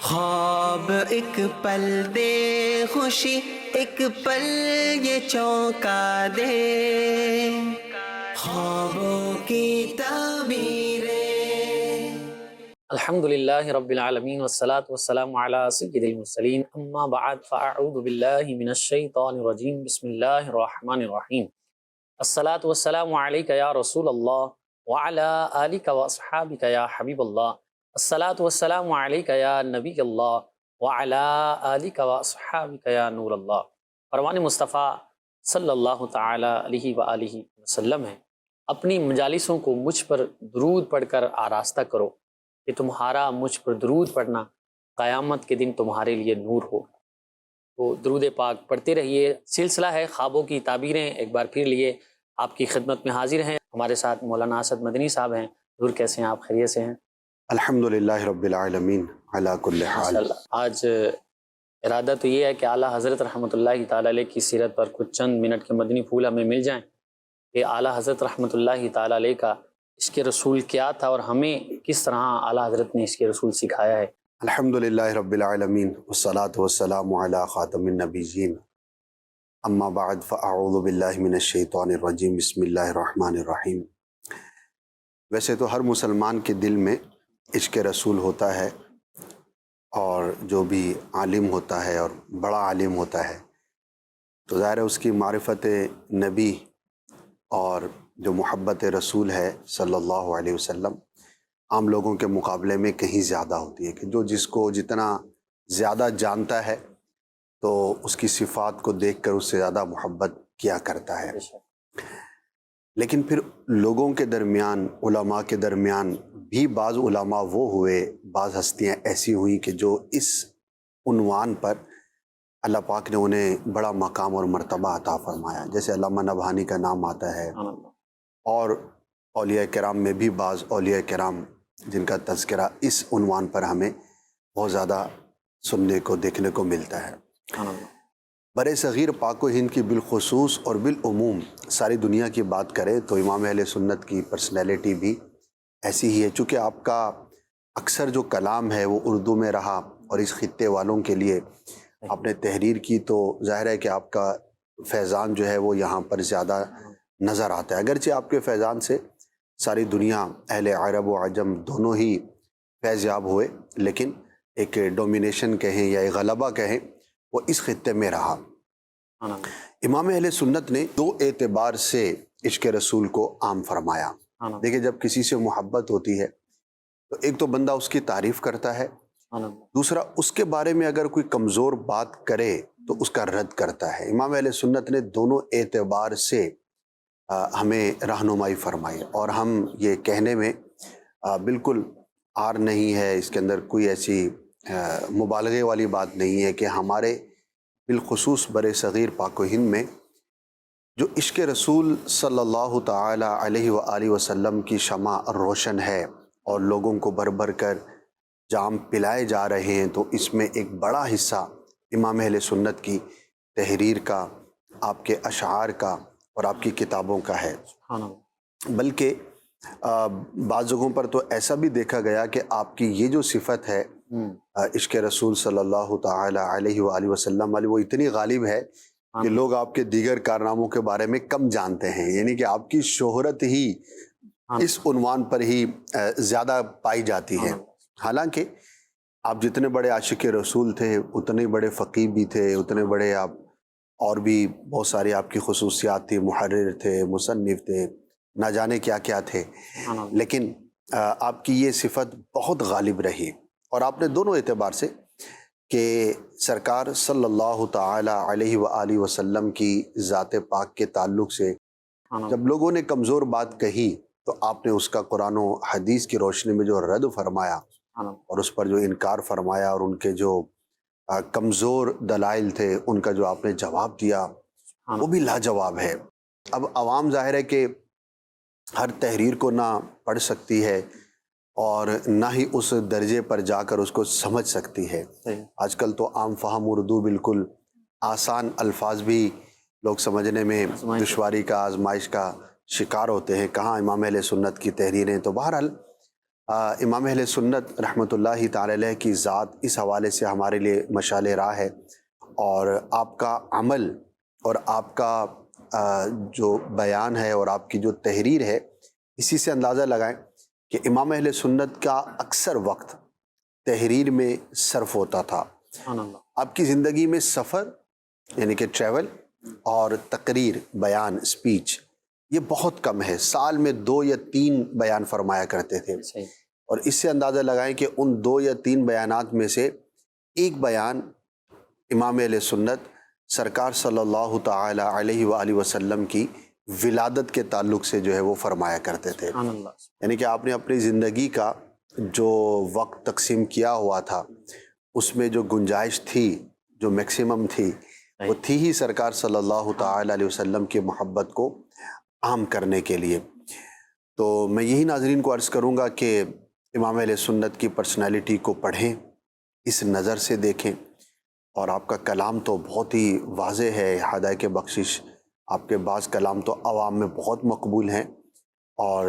خواب ایک پل دے خوشی، ایک پل یہ چونکا دے، خوابوں کی تعبیریں۔ الحمد للہ رب العالمین والصلاة والسلام علی سید المرسلین، اما بعد فاعوذ باللہ من الشیطان الرجیم، بسم اللہ الرحمن الرحیم۔ الصلاة والسلام علیک یا رسول اللہ وعلی آلک واصحابک یا حبیب اللہ، الصلاة والسلام علیک یا نبی اللہ وعلی آلک واصحابک یا نور اللہ۔ فرمان مصطفیٰ صلی اللہ تعالی علیہ وآلہ وسلم ہے، اپنی مجالسوں کو مجھ پر درود پڑھ کر آراستہ کرو کہ تمہارا مجھ پر درود پڑھنا قیامت کے دن تمہارے لیے نور ہو۔ تو درود پاک پڑھتے رہیے۔ سلسلہ ہے خوابوں کی تعبیریں، ایک بار پھر لیے آپ کی خدمت میں حاضر ہیں۔ ہمارے ساتھ مولانا اسد مدنی صاحب ہیں۔ حضور کیسے ہیں آپ؟ خیریت سے ہیں؟ الحمدللہ رب العالمین علی کل حال۔ آج ارادہ تو یہ ہے کہ اعلیٰ حضرت رحمۃ اللہ تعالیٰ علیہ کی سیرت پر کچھ چند منٹ کے مدنی پھول ہمیں مل جائیں کہ اعلیٰ حضرت رحمۃ اللہ تعالیٰ علیہ کا عشق رسول کیا تھا اور ہمیں کس طرح اعلیٰ حضرت نے عشق رسول سکھایا ہے۔ الحمدللہ رب العالمین والصلاة والسلام علی خاتم النبیین، اما بعد فاعوذ باللہ من الشیطان الرجیم، بسم اللہ الرحمن الرحیم۔ ویسے تو ہر مسلمان کے دل میں عشق رسول ہوتا ہے، اور جو بھی عالم ہوتا ہے اور بڑا عالم ہوتا ہے تو ظاہر ہے اس کی معرفت نبی اور جو محبت رسول ہے صلی اللہ علیہ وسلم عام لوگوں کے مقابلے میں کہیں زیادہ ہوتی ہے، کہ جو جس کو جتنا زیادہ جانتا ہے تو اس کی صفات کو دیکھ کر اس سے زیادہ محبت کیا کرتا ہے۔ لیکن پھر لوگوں کے درمیان، علماء کے درمیان بھی بعض علماء وہ ہوئے، بعض ہستیاں ایسی ہوئیں کہ جو اس عنوان پر اللہ پاک نے انہیں بڑا مقام اور مرتبہ عطا فرمایا، جیسے علامہ نبہانی کا نام آتا ہے، اور اولیاء کرام میں بھی بعض اولیاء کرام جن کا تذکرہ اس عنوان پر ہمیں بہت زیادہ سننے کو دیکھنے کو ملتا ہے۔ برِ صغیر پاک و ہند کی بالخصوص اور بالعموم ساری دنیا کی بات کریں تو امام اہل سنت کی پرسنالٹی بھی ایسی ہی ہے، چونکہ آپ کا اکثر جو کلام ہے وہ اردو میں رہا، اور اس خطے والوں کے لیے آپ نے تحریر کی، تو ظاہر ہے کہ آپ کا فیضان جو ہے وہ یہاں پر زیادہ نظر آتا ہے۔ اگرچہ آپ کے فیضان سے ساری دنیا، اہل عرب و عجم دونوں ہی فیض یاب ہوئے، لیکن ایک ڈومینیشن کہیں یا ایک غلبہ کہیں وہ اس خطے میں رہا۔ امام اہل سنت نے دو اعتبار سے عشق رسول کو عام فرمایا۔ دیکھیں، جب کسی سے محبت ہوتی ہے تو ایک تو بندہ اس کی تعریف کرتا ہے، دوسرا اس کے بارے میں اگر کوئی کمزور بات کرے تو اس کا رد کرتا ہے۔ امام اہل سنت نے دونوں اعتبار سے ہمیں رہنمائی فرمائی، اور ہم یہ کہنے میں بالکل آر نہیں ہے، اس کے اندر کوئی ایسی مبالغے والی بات نہیں ہے کہ ہمارے بالخصوص برِ صغیر پاک و ہند میں جو عشق رسول صلی اللہ تعالی علیہ وآلہ وسلم کی شمع روشن ہے اور لوگوں کو بھر بھر کر جام پلائے جا رہے ہیں، تو اس میں ایک بڑا حصہ امام اہل سنت کی تحریر کا، آپ کے اشعار کا اور آپ کی کتابوں کا ہے۔ بلکہ بعض جگہوں پر تو ایسا بھی دیکھا گیا کہ آپ کی یہ جو صفت ہے عشق رسول صلی اللہ تعالی علیہ وآلہ وسلم والی، وہ اتنی غالب ہے کہ لوگ آپ کے دیگر کارناموں کے بارے میں کم جانتے ہیں، یعنی کہ آپ کی شہرت ہی اس عنوان پر ہی زیادہ پائی جاتی ہے۔ حالانکہ آپ جتنے بڑے عاشق رسول تھے اتنے بڑے فقیہ بھی تھے، اتنے بڑے آپ اور بھی بہت ساری آپ کی خصوصیات تھی، محرر تھے، مصنف تھے، نہ جانے کیا کیا تھے، لیکن آپ کی یہ صفت بہت غالب رہی۔ اور آپ نے دونوں اعتبار سے کہ سرکار صلی اللہ تعالی علیہ وآلہ وسلم کی ذات پاک کے تعلق سے جب لوگوں نے کمزور بات کہی تو آپ نے اس کا قرآن و حدیث کی روشنی میں جو رد فرمایا اور اس پر جو انکار فرمایا، اور ان کے جو کمزور دلائل تھے ان کا جو آپ نے جواب دیا، وہ بھی لاجواب ہے۔ اب عوام ظاہر ہے کہ ہر تحریر کو نہ پڑھ سکتی ہے اور نہ ہی اس درجے پر جا کر اس کو سمجھ سکتی ہے۔ آج کل تو عام فہم اردو، بالکل آسان الفاظ بھی لوگ سمجھنے میں دشواری کا، آزمائش کا شکار ہوتے ہیں، کہاں امام اہل سنت کی تحریریں۔ تو بہرحال امام اہل سنت رحمۃ اللہ تعالی علیہ کی ذات اس حوالے سے ہمارے لیے مشعل راہ ہے، اور آپ کا عمل اور آپ کا جو بیان ہے اور آپ کی جو تحریر ہے، اسی سے اندازہ لگائیں کہ امام اہل سنت کا اکثر وقت تحریر میں صرف ہوتا تھا۔ سبحان اللہ۔ آپ کی زندگی میں سفر یعنی کہ ٹریول اور تقریر، بیان، اسپیچ، یہ بہت کم ہے۔ سال میں 2 یا 3 بیان فرمایا کرتے تھے، صحیح۔ اور اس سے اندازہ لگائیں کہ ان 2 یا 3 بیانات میں سے ایک بیان امام اہل سنت سرکار صلی اللہ تعالی علیہ وآلہ وسلم کی ولادت کے تعلق سے جو ہے وہ فرمایا کرتے تھے۔ سبحان اللہ۔ یعنی کہ آپ نے اپنی زندگی کا جو وقت تقسیم کیا ہوا تھا، اس میں جو گنجائش تھی، جو میکسیمم تھی، وہ تھی ہی سرکار صلی اللہ تعالی علیہ وسلم کی محبت کو عام کرنے کے لیے۔ تو میں یہی ناظرین کو عرض کروں گا کہ امام اہل سنت کی پرسنالٹی کو پڑھیں، اس نظر سے دیکھیں، اور آپ کا کلام تو بہت ہی واضح ہے، ہدایت بخشش۔ آپ کے بعض کلام تو عوام میں بہت مقبول ہیں، اور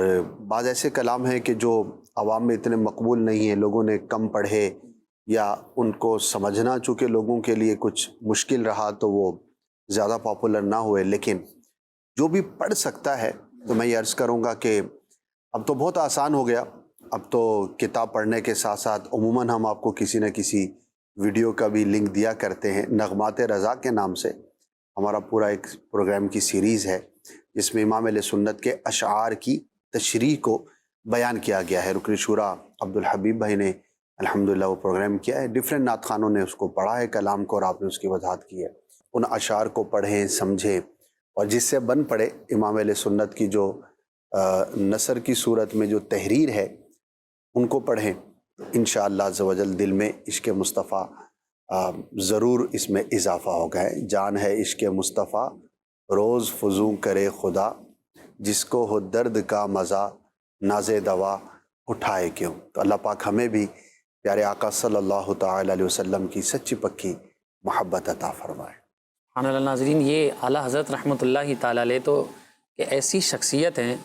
بعض ایسے کلام ہیں کہ جو عوام میں اتنے مقبول نہیں ہیں، لوگوں نے کم پڑھے یا ان کو سمجھنا چونکہ لوگوں کے لیے کچھ مشکل رہا تو وہ زیادہ پاپولر نہ ہوئے۔ لیکن جو بھی پڑھ سکتا ہے تو میں یہ عرض کروں گا کہ اب تو بہت آسان ہو گیا، اب تو کتاب پڑھنے کے ساتھ ساتھ عموماً ہم آپ کو کسی نہ کسی ویڈیو کا بھی لنک دیا کرتے ہیں۔ نغمات رضا کے نام سے ہمارا پورا ایک پروگرام کی سیریز ہے، جس میں امام علیہ سنت کے اشعار کی تشریح کو بیان کیا گیا ہے۔ رکن شورا عبدالحبیب بھائی نے الحمدللہ وہ پروگرام کیا ہے، ڈیفرنٹ نعت خوانوں نے اس کو پڑھا ہے کلام کو، اور آپ نے اس کی وضاحت کی ہے۔ ان اشعار کو پڑھیں، سمجھیں، اور جس سے بن پڑے امام علیہ سنت کی جو نثر کی صورت میں جو تحریر ہے ان کو پڑھیں، انشاءاللہ عز و جل دل میں عشق مصطفیٰ ضرور اس میں اضافہ ہوگا۔ جان ہے عشق مصطفیٰ روز فزوں کرے خدا، جس کو ہو درد کا مزہ ناز دوا اٹھائے کیوں۔ تو اللہ پاک ہمیں بھی پیارے آقا صلی اللہ تعالی علیہ وسلم کی سچی پکی محبت عطا فرمائے۔ سبحان اللہ۔ ناظرین، یہ اعلیٰ حضرت رحمۃ اللہ تعالیٰ علیہ تو کہ ایسی شخصیت ہیں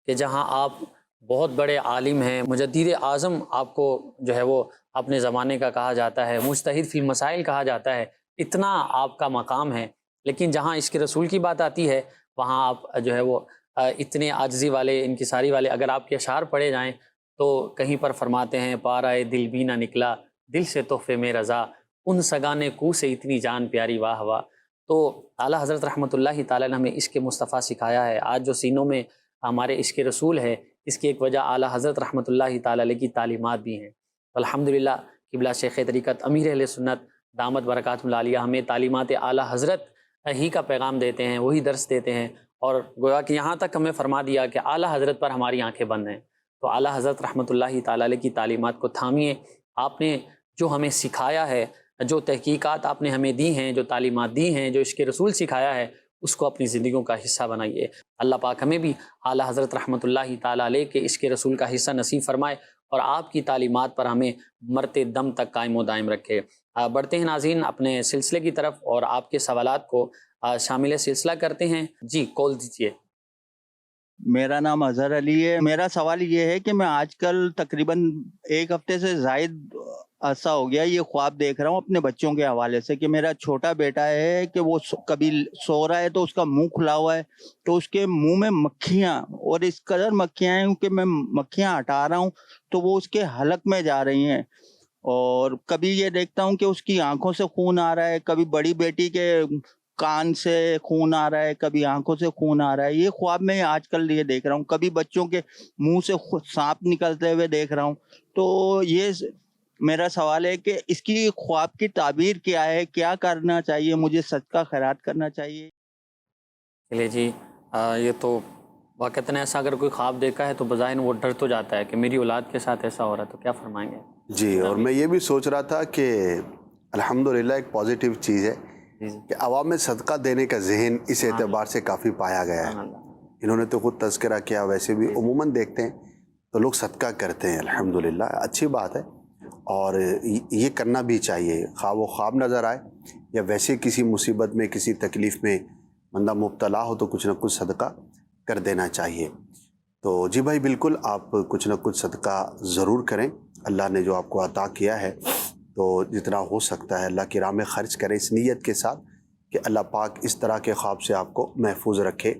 کہ جہاں آپ بہت بڑے عالم ہیں، مجدد اعظم آپ کو جو ہے وہ اپنے زمانے کا کہا جاتا ہے، مجتہد فی المسائل کہا جاتا ہے، اتنا آپ کا مقام ہے، لیکن جہاں عشق رسول کی بات آتی ہے وہاں آپ جو ہے وہ اتنے عاجزی والے، انکساری والے۔ اگر آپ کے اشعار پڑھے جائیں تو کہیں پر فرماتے ہیں، پارائے دل بھی نہ نکلا دل سے تحفے میں رضا، ان سگانے کو سے اتنی جان پیاری واہ واہ۔ تو اعلیٰ حضرت رحمۃ اللہ تعالیٰ نے ہمیں عشق مصطفیٰ سکھایا ہے۔ آج جو سینوں میں ہمارے عشق رسول ہے، اس کی ایک وجہ اعلیٰ حضرت رحمۃ اللہ تعالیٰ علیہ کی تعلیمات بھی ہیں۔ الحمدللہ قبلہ شیخ طریقت امیر اہل سنت دامت برکاتہ العالیہ ہمیں تعلیمات اعلیٰ حضرت ہی کا پیغام دیتے ہیں، وہی درس دیتے ہیں، اور گویا کہ یہاں تک ہمیں فرما دیا کہ اعلیٰ حضرت پر ہماری آنکھیں بند ہیں۔ تو اعلیٰ حضرت رحمۃ اللہ تعالیٰ علیہ کی تعلیمات کو تھامیے۔ آپ نے جو ہمیں سکھایا ہے، جو تحقیقات آپ نے ہمیں دی ہیں، جو تعلیمات دی ہیں، جو عشق رسول سکھایا ہے، اس کو اپنی زندگیوں کا حصہ بنائیے۔ اللہ پاک ہمیں بھی اعلیٰ حضرت رحمۃ اللہ تعالیٰ علیہ کے عشق رسول کا حصہ نصیب فرمائے، اور آپ کی تعلیمات پر ہمیں مرتے دم تک قائم و دائم رکھے۔ بڑھتے ہیں ناظرین اپنے سلسلے کی طرف، اور آپ کے سوالات کو شامل سلسلہ کرتے ہیں۔ جی کال دیجیے۔ میرا نام اظہر علی ہے۔ میرا سوال یہ ہے کہ میں آج کل تقریباً 1 ہفتے سے زائد عرصہ ہو گیا یہ خواب دیکھ رہا ہوں اپنے بچوں کے حوالے سے، کہ میرا چھوٹا بیٹا ہے کہ وہ کبھی سو رہا ہے تو اس کا منہ کھلا ہوا ہے، تو اس کے منہ میں مکھیاں، اور اس قدر مکھیاں ہیں کہ میں مکھیاں ہٹا رہا ہوں تو وہ اس کے حلق میں جا رہی ہیں، اور کبھی یہ دیکھتا ہوں کہ اس کی آنکھوں سے خون آ رہا ہے، کبھی بڑی بیٹی کے کان سے خون آ رہا ہے، کبھی آنکھوں سے خون آ رہا ہے۔ یہ خواب میں آج کل یہ دیکھ رہا ہوں، کبھی بچوں کے منہ سے سانپ نکلتے ہوئے دیکھ رہا ہوں۔ تو یہ میرا سوال ہے کہ اس کی خواب کی تعبیر کیا ہے، کیا کرنا چاہیے، مجھے صدقہ خیرات کرنا چاہیے؟ چلیے جی، یہ تو واقعتاً ایسا اگر کوئی خواب دیکھا ہے تو بظاہر وہ ڈر تو جاتا ہے کہ میری اولاد کے ساتھ ایسا ہو رہا ہے، تو کیا فرمائیں گے؟ جی، اور میں یہ بھی سوچ رہا تھا کہ الحمدللہ ایک پازیٹیو چیز ہے کہ عوام میں صدقہ دینے کا ذہن اس اعتبار سے کافی پایا گیا ہے۔ انہوں نے تو خود تذکرہ کیا، ویسے بھی عموماً دیکھتے ہیں تو لوگ صدقہ کرتے ہیں، الحمدللہ اچھی بات ہے، اور یہ کرنا بھی چاہیے، خواہ وہ خواب نظر آئے یا ویسے کسی مصیبت میں، کسی تکلیف میں بندہ مبتلا ہو تو کچھ نہ کچھ صدقہ کر دینا چاہیے۔ تو جی بھائی بالکل آپ کچھ نہ کچھ صدقہ ضرور کریں. اللہ نے جو آپ کو عطا کیا ہے تو جتنا ہو سکتا ہے اللہ کی راہ میں خرچ کریں اس نیت کے ساتھ کہ اللہ پاک اس طرح کے خواب سے آپ کو محفوظ رکھے.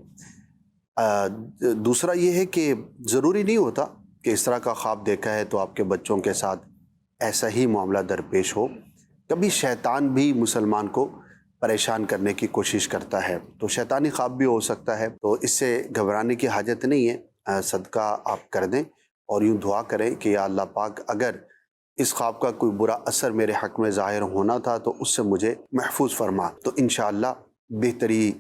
دوسرا یہ ہے کہ ضروری نہیں ہوتا کہ اس طرح کا خواب دیکھا ہے تو آپ کے بچوں کے ساتھ ایسا ہی معاملہ درپیش ہو. کبھی شیطان بھی مسلمان کو پریشان کرنے کی کوشش کرتا ہے تو شیطانی خواب بھی ہو سکتا ہے. تو اس سے گھبرانے کی حاجت نہیں ہے. صدقہ آپ کر دیں اور یوں دعا کریں کہ یا اللہ پاک اگر اس خواب کا کوئی برا اثر میرے حق میں ظاہر ہونا تھا تو اس سے مجھے محفوظ فرما, تو انشاءاللہ بہتری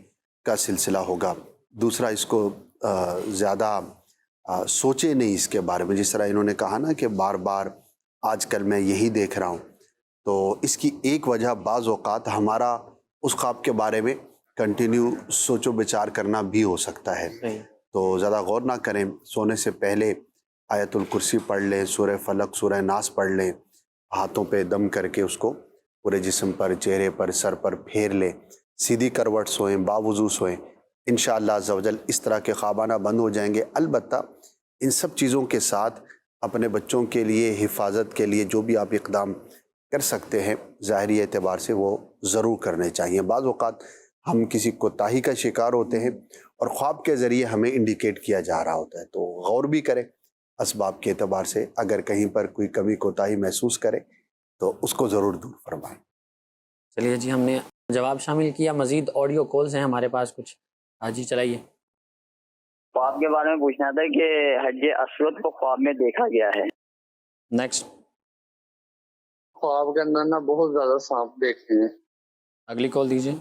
کا سلسلہ ہوگا. دوسرا اس کو زیادہ سوچے نہیں اس کے بارے میں, جس طرح انہوں نے کہا نا کہ بار بار آج کل میں یہی دیکھ رہا ہوں, تو اس کی ایک وجہ بعض اوقات ہمارا اس خواب کے بارے میں کنٹینیو سوچ و بچار کرنا بھی ہو سکتا ہے. تو زیادہ غور نہ کریں, سونے سے پہلے آیت الکرسی پڑھ لیں, سورہ فلق سورہ ناس پڑھ لیں, ہاتھوں پہ دم کر کے اس کو پورے جسم پر, چہرے پر, سر پر پھیر لیں, سیدھی کروٹ سوئیں, باوضو سوئیں. انشاءاللہ عز و جل اس طرح کے خواب آنا بند ہو جائیں گے. البتہ ان سب چیزوں کے ساتھ اپنے بچوں کے لیے حفاظت کے لیے جو بھی آپ اقدام کر سکتے ہیں ظاہری اعتبار سے وہ ضرور کرنے چاہیے. بعض اوقات ہم کسی کوتاہی کا شکار ہوتے ہیں اور خواب کے ذریعے ہمیں انڈیکیٹ کیا جا رہا ہوتا ہے, تو غور بھی کریں اسباب کے اعتبار سے. اگر کہیں پر کوئی کمی کوتاہی محسوس کرے تو اس کو ضرور دور فرمائیں. چلیے جی, ہم نے جواب شامل کیا. مزید آڈیو کالز ہیں ہمارے پاس کچھ. ہاں جی چلائیے. خواب کے بارے میں پوچھنا تھا کہ حج اسود کو خواب میں دیکھا گیا ہے. نیکسٹ. خواب کے اندر نا بہت زیادہ سانپ دیکھے ہیں. اگلی کال دیجیے.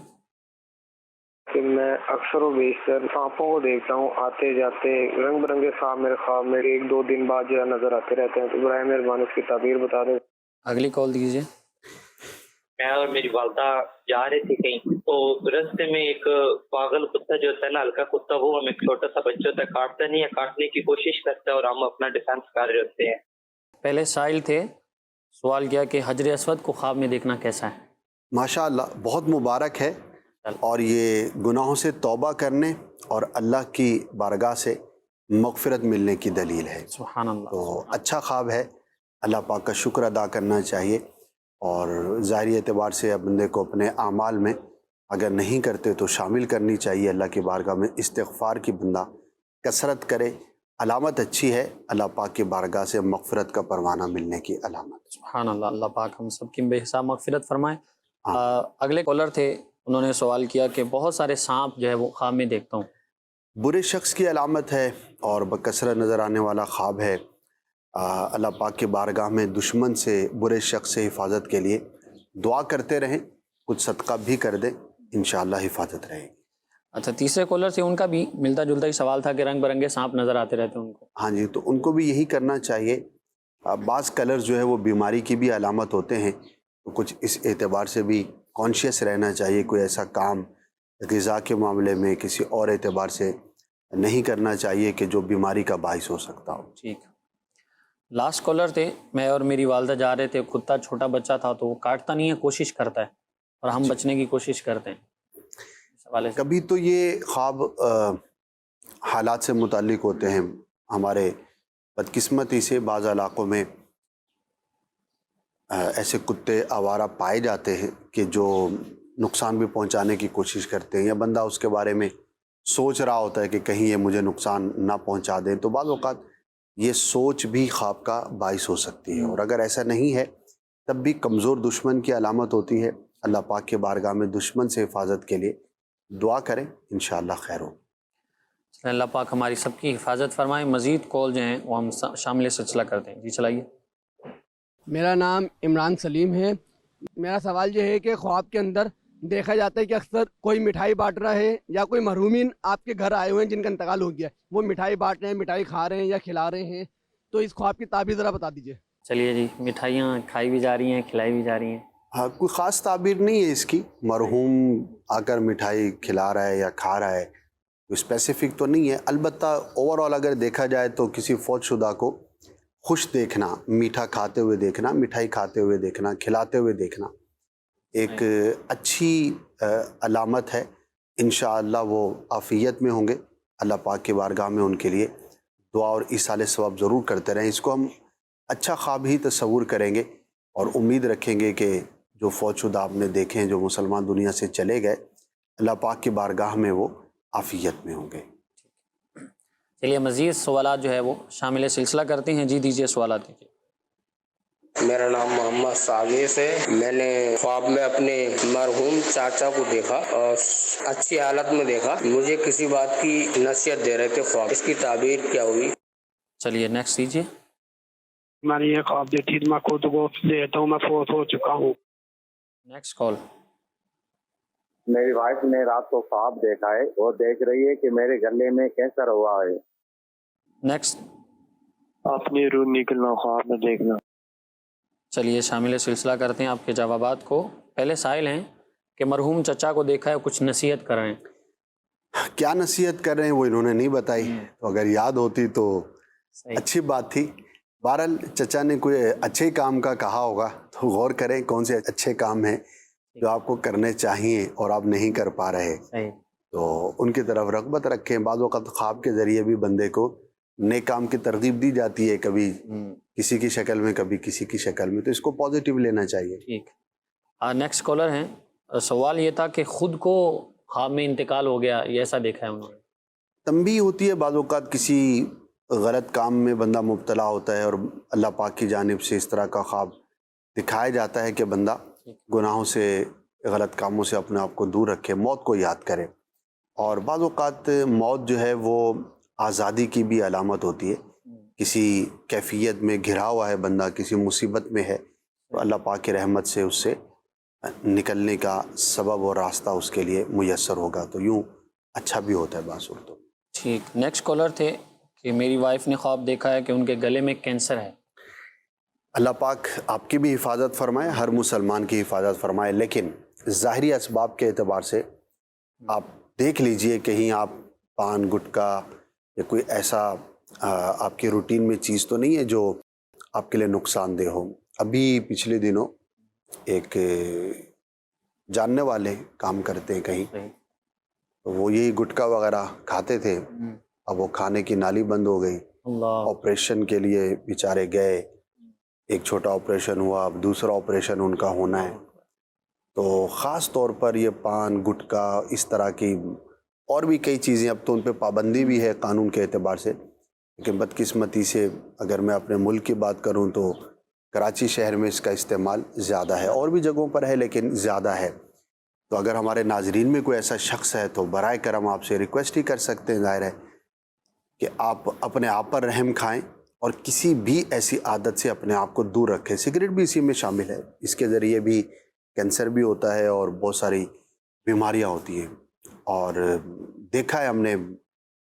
کہ میں اکثر و بیشتر سانپوں کو دیکھتا ہوں آتے جاتے, رنگ برنگے سانپ میرے خواب میں 1-2 دن بعد جو ہے نظر آتے رہتے ہیں. تو برائے مہربانی اس کی تعبیر بتا دیں. اگلی کال دیجیے. میں اور میری والدہ جا رہے تھے کہیں, تو رستے میں ایک پاگل کتا جو ہوتا ہے نا, ہلکا کتا, وہ ہمیں چھوٹا سا بچہ ہوتا ہے, کاٹتا نہیں ہے, کاٹنے کی کوشش کرتا ہے اور ہم اپنا ڈیفینس کر رہے ہوتے ہیں. پہلے سائل تھے, سوال کیا کہ حجر اسود کو خواب میں دیکھنا کیسا ہے؟ ماشاءاللہ بہت مبارک ہے, اور یہ گناہوں سے توبہ کرنے اور اللہ کی بارگاہ سے مغفرت ملنے کی دلیل ہے. سبحان اللہ. تو اچھا خواب ہے, اللہ پاک کا شکر ادا کرنا چاہیے, اور ظاہری اعتبار سے بندے کو اپنے اعمال میں اگر نہیں کرتے تو شامل کرنی چاہیے. اللہ کی بارگاہ میں استغفار کی بندہ کثرت کرے, علامت اچھی ہے, اللہ پاک کی بارگاہ سے مغفرت کا پروانہ ملنے کی علامت. سبحان اللہ. اللہ پاک ہم سب کی بے حساب مغفرت فرمائے. اگلے کالر تھے, انہوں نے سوال کیا کہ بہت سارے سانپ جو ہے وہ خواب میں دیکھتا ہوں. برے شخص کی علامت ہے اور بکثرت نظر آنے والا خواب ہے. اللہ پاک کی بارگاہ میں دشمن سے, برے شخص سے حفاظت کے لیے دعا کرتے رہیں, کچھ صدقہ بھی کر دیں, انشاءاللہ حفاظت رہے گی. اچھا, تیسرے کالر سے ان کا بھی ملتا جلتا ہی سوال تھا کہ رنگ برنگے سانپ نظر آتے رہتے ہیں ان کو. ہاں جی, تو ان کو بھی یہی کرنا چاہیے. بعض کلر جو ہے وہ بیماری کی بھی علامت ہوتے ہیں, تو کچھ اس اعتبار سے بھی کانشیس رہنا چاہیے. کوئی ایسا کام غذا کے معاملے میں کسی اور اعتبار سے نہیں کرنا چاہیے کہ جو بیماری کا باعث ہو سکتا ہو. ٹھیک. لاسٹ کالر تھے, میں اور میری والدہ جا رہے تھے, کتا چھوٹا بچہ تھا تو وہ کاٹتا نہیں ہے, کوشش کرتا ہے, اور ہم بچنے کی کوشش کرتے ہیں. کبھی تو یہ خواب حالات سے متعلق ہوتے ہیں. ہمارے بدقسمتی سے بعض علاقوں میں ایسے کتے آوارہ پائے جاتے ہیں کہ جو نقصان بھی پہنچانے کی کوشش کرتے ہیں, یا بندہ اس کے بارے میں سوچ رہا ہوتا ہے کہ کہیں یہ مجھے نقصان نہ پہنچا دیں, تو بعض اوقات یہ سوچ بھی خواب کا باعث ہو سکتی ہے. اور اگر ایسا نہیں ہے تب بھی کمزور دشمن کی علامت ہوتی ہے. اللہ پاک کے بارگاہ میں دشمن سے حفاظت کے لیے دعا کریں, انشاءاللہ خیر ہو. اللہ پاک ہماری سب کی حفاظت فرمائے. مزید کال جو ہیں وہ ہم شامل سلسلہ کرتے ہیں. جی چلائیے. میرا نام عمران سلیم ہے. میرا سوال یہ ہے کہ خواب کے اندر دیکھا جاتا ہے کہ اکثر کوئی مٹھائی بانٹ رہا ہے, یا کوئی مرحومین آپ کے گھر آئے ہوئے ہیں جن کا انتقال ہو گیا ہے, وہ مٹھائی بانٹ رہے ہیں, مٹھائی کھا رہے ہیں یا کھلا رہے ہیں, تو اس خواب کی تعبیر ذرا بتا دیجیے. چلیے جی, مٹھائیاں کھائی بھی جا رہی ہیں, کھلائی بھی جا رہی ہیں. ہاں, کوئی خاص تعبیر نہیں ہے اس کی. مرحوم آ کر مٹھائی کھلا رہا ہے یا کھا رہا ہے, کوئی اسپیسیفک تو نہیں ہے. البتہ اوور آل اگر دیکھا جائے تو کسی فوت شدہ کو خوش دیکھنا, میٹھا کھاتے ہوئے دیکھنا, مٹھائی کھاتے ہوئے دیکھنا, کھلاتے ہوئے دیکھنا ایک اچھی علامت ہے. انشاءاللہ وہ عافیت میں ہوں گے. اللہ پاک کی بارگاہ میں ان کے لیے دعا اور ایصال ثواب ضرور کرتے رہیں. اس کو ہم اچھا خواب ہی تصور کریں گے اور امید رکھیں گے کہ جو فوت شدہ آپ نے دیکھے ہیں جو مسلمان دنیا سے چلے گئے اللہ پاک کی بارگاہ میں وہ عافیت میں ہوں گے. چلیے مزید سوالات جو ہے وہ شامل سلسلہ کرتے ہیں. جی دیجیے سوالات دیجیے. میرا نام محمد ساویس ہے. میں نے خواب میں اپنے مرحوم چاچا کو دیکھا اور اچھی حالت میں دیکھا. مجھے کسی بات کی نصیحت دے رہے تھے خواب. اس کی تعبیر کیا ہوئی؟ چلیے نیکسٹ دیجیے. میں نے یہ خواب دیکھی میں خود کو دیتا ہوں میں فوت ہو چکا ہوں. Next call. میری وائف نے رات کو خواب دیکھا ہے. وہ دیکھ رہی ہے کہ میرے گلے میں کینسر ہوا ہے. نیکسٹ. اپنی روح نکلنا خواب میں دیکھنا. چلیے شامل سلسلہ کرتے ہیں آپ کے جوابات کو. پہلے سائل ہیں کہ مرحوم چچا کو دیکھا ہے, کچھ نصیحت کر رہے ہیں. کیا نصیحت کر رہے ہیں وہ انہوں نے نہیں بتائی, تو اگر یاد ہوتی تو اچھی بات تھی. بہرحال چچا نے کوئی اچھے کام کا کہا ہوگا تو غور کریں کون سے اچھے کام ہیں جو آپ کو کرنے چاہیے اور آپ نہیں کر پا رہے, تو ان کی طرف رغبت رکھیں. بعض اوقات خواب کے ذریعے بھی بندے کو نیک کام کی ترغیب دی جاتی ہے, کبھی کسی کی شکل میں کبھی کسی کی شکل میں, تو اس کو پازیٹیو لینا چاہیے. ٹھیک. نیکسٹ کالر ہیں. سوال یہ تھا کہ خود کو خواب میں انتقال ہو گیا, یہ ایسا دیکھا ہے انہوں نے. تنبیہ ہوتی ہے بعض اوقات کسی غلط کام میں بندہ مبتلا ہوتا ہے اور اللہ پاک کی جانب سے اس طرح کا خواب دکھایا جاتا ہے کہ بندہ گناہوں سے غلط کاموں سے اپنے آپ کو دور رکھے, موت کو یاد کرے. اور بعض اوقات موت جو ہے وہ آزادی کی بھی علامت ہوتی ہے. کسی کیفیت میں گھرا ہوا ہے بندہ, کسی مصیبت میں ہے, تو اللہ پاک کی رحمت سے اس سے نکلنے کا سبب اور راستہ اس کے لیے میسر ہوگا, تو یوں اچھا بھی ہوتا ہے بعض صورتوں. ٹھیک. نیکسٹ کالر تھے کہ میری وائف نے خواب دیکھا ہے کہ ان کے گلے میں کینسر ہے. اللہ پاک آپ کی بھی حفاظت فرمائے, ہر مسلمان کی حفاظت فرمائے, لیکن ظاہری اسباب کے اعتبار سے آپ دیکھ لیجئے کہیں آپ پان گٹکا یا کوئی ایسا آپ کی روٹین میں چیز تو نہیں ہے جو آپ کے لیے نقصان دہ ہو. ابھی پچھلے دنوں ایک جاننے والے کام کرتے ہیں کہیں, تو وہ یہی گٹکا وغیرہ کھاتے تھے. اب وہ کھانے کی نالی بند ہو گئی, آپریشن کے لیے بیچارے گئے, ایک چھوٹا آپریشن ہوا, اب دوسرا آپریشن ان کا ہونا ہے. تو خاص طور پر یہ پان گٹکا اس طرح کی اور بھی کئی چیزیں, اب تو ان پہ پابندی بھی ہے قانون کے اعتبار سے, لیکن بدقسمتی سے اگر میں اپنے ملک کی بات کروں تو کراچی شہر میں اس کا استعمال زیادہ ہے, اور بھی جگہوں پر ہے لیکن زیادہ ہے. تو اگر ہمارے ناظرین میں کوئی ایسا شخص ہے تو برائے کرم آپ سے ریکویسٹ ہی کر سکتے ہیں, ظاہر ہے کہ آپ اپنے آپ پر رحم کھائیں اور کسی بھی ایسی عادت سے اپنے آپ کو دور رکھیں. سگریٹ بھی اسی میں شامل ہے, اس کے ذریعے بھی کینسر بھی ہوتا ہے اور بہت ساری بیماریاں ہوتی ہیں. اور دیکھا ہے ہم نے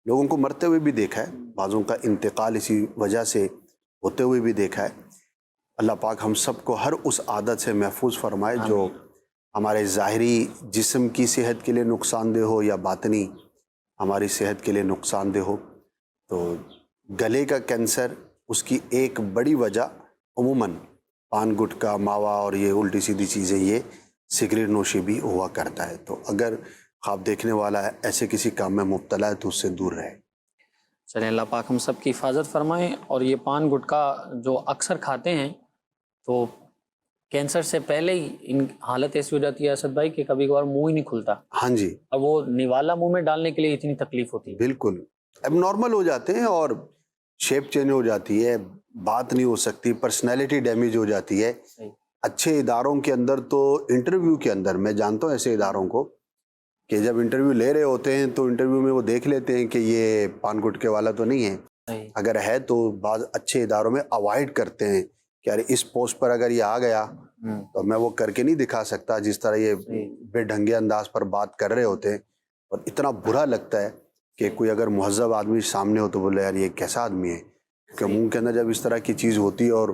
لوگوں کو مرتے ہوئے بھی دیکھا ہے, بعضوں کا انتقال اسی وجہ سے ہوتے ہوئے بھی دیکھا ہے. اللہ پاک ہم سب کو ہر اس عادت سے محفوظ فرمائے جو ہمارے ظاہری جسم کی صحت کے لیے نقصان دہ ہو یا باطنی ہماری صحت کے لیے نقصان دہ ہو. تو گلے کا کینسر اس کی ایک بڑی وجہ عموماً پان گٹکا ماوا اور یہ الٹی سیدھی چیزیں, یہ سگریٹ نوشی بھی ہوا کرتا ہے. تو اگر خواب دیکھنے والا ایسے کسی کام میں مبتلا ہے تو اس سے دور رہے. چلیں اللہ پاک ہم سب کی حفاظت فرمائیں. اور یہ پان گٹکا جو اکثر کھاتے ہیں تو کینسر سے پہلے ہی ان حالت ایسی ہو جاتی ہے اسد بھائی کہ کبھی کبھار منہ ہی نہیں کھلتا. ہاں جی, اور وہ نوالا منہ میں ڈالنے کے لیے اتنی تکلیف ہوتی ہے. بالکل اب نارمل ہو جاتے ہیں اور شیپ چینج ہو جاتی ہے, بات نہیں ہو سکتی, پرسنالٹی ڈیمیج ہو جاتی ہے. اچھے اداروں کے اندر تو انٹرویو کے اندر میں جانتا ہوں ایسے اداروں کو کہ جب انٹرویو لے رہے ہوتے ہیں تو انٹرویو میں وہ دیکھ لیتے ہیں کہ یہ پان گٹکے والا تو نہیں ہے. اگر ہے تو بعض اچھے اداروں میں اوائڈ کرتے ہیں کہ یار اس پوسٹ پر اگر یہ آ گیا تو میں وہ کر کے نہیں دکھا سکتا جس طرح یہ بے ڈھنگے انداز پر بات کر رہے ہوتے ہیں. اور اتنا برا لگتا ہے کہ کوئی اگر مہذب آدمی سامنے ہو تو بولے یار یہ کیسا آدمی ہے, کیونکہ منہ کے اندر جب اس طرح کی چیز ہوتی ہے اور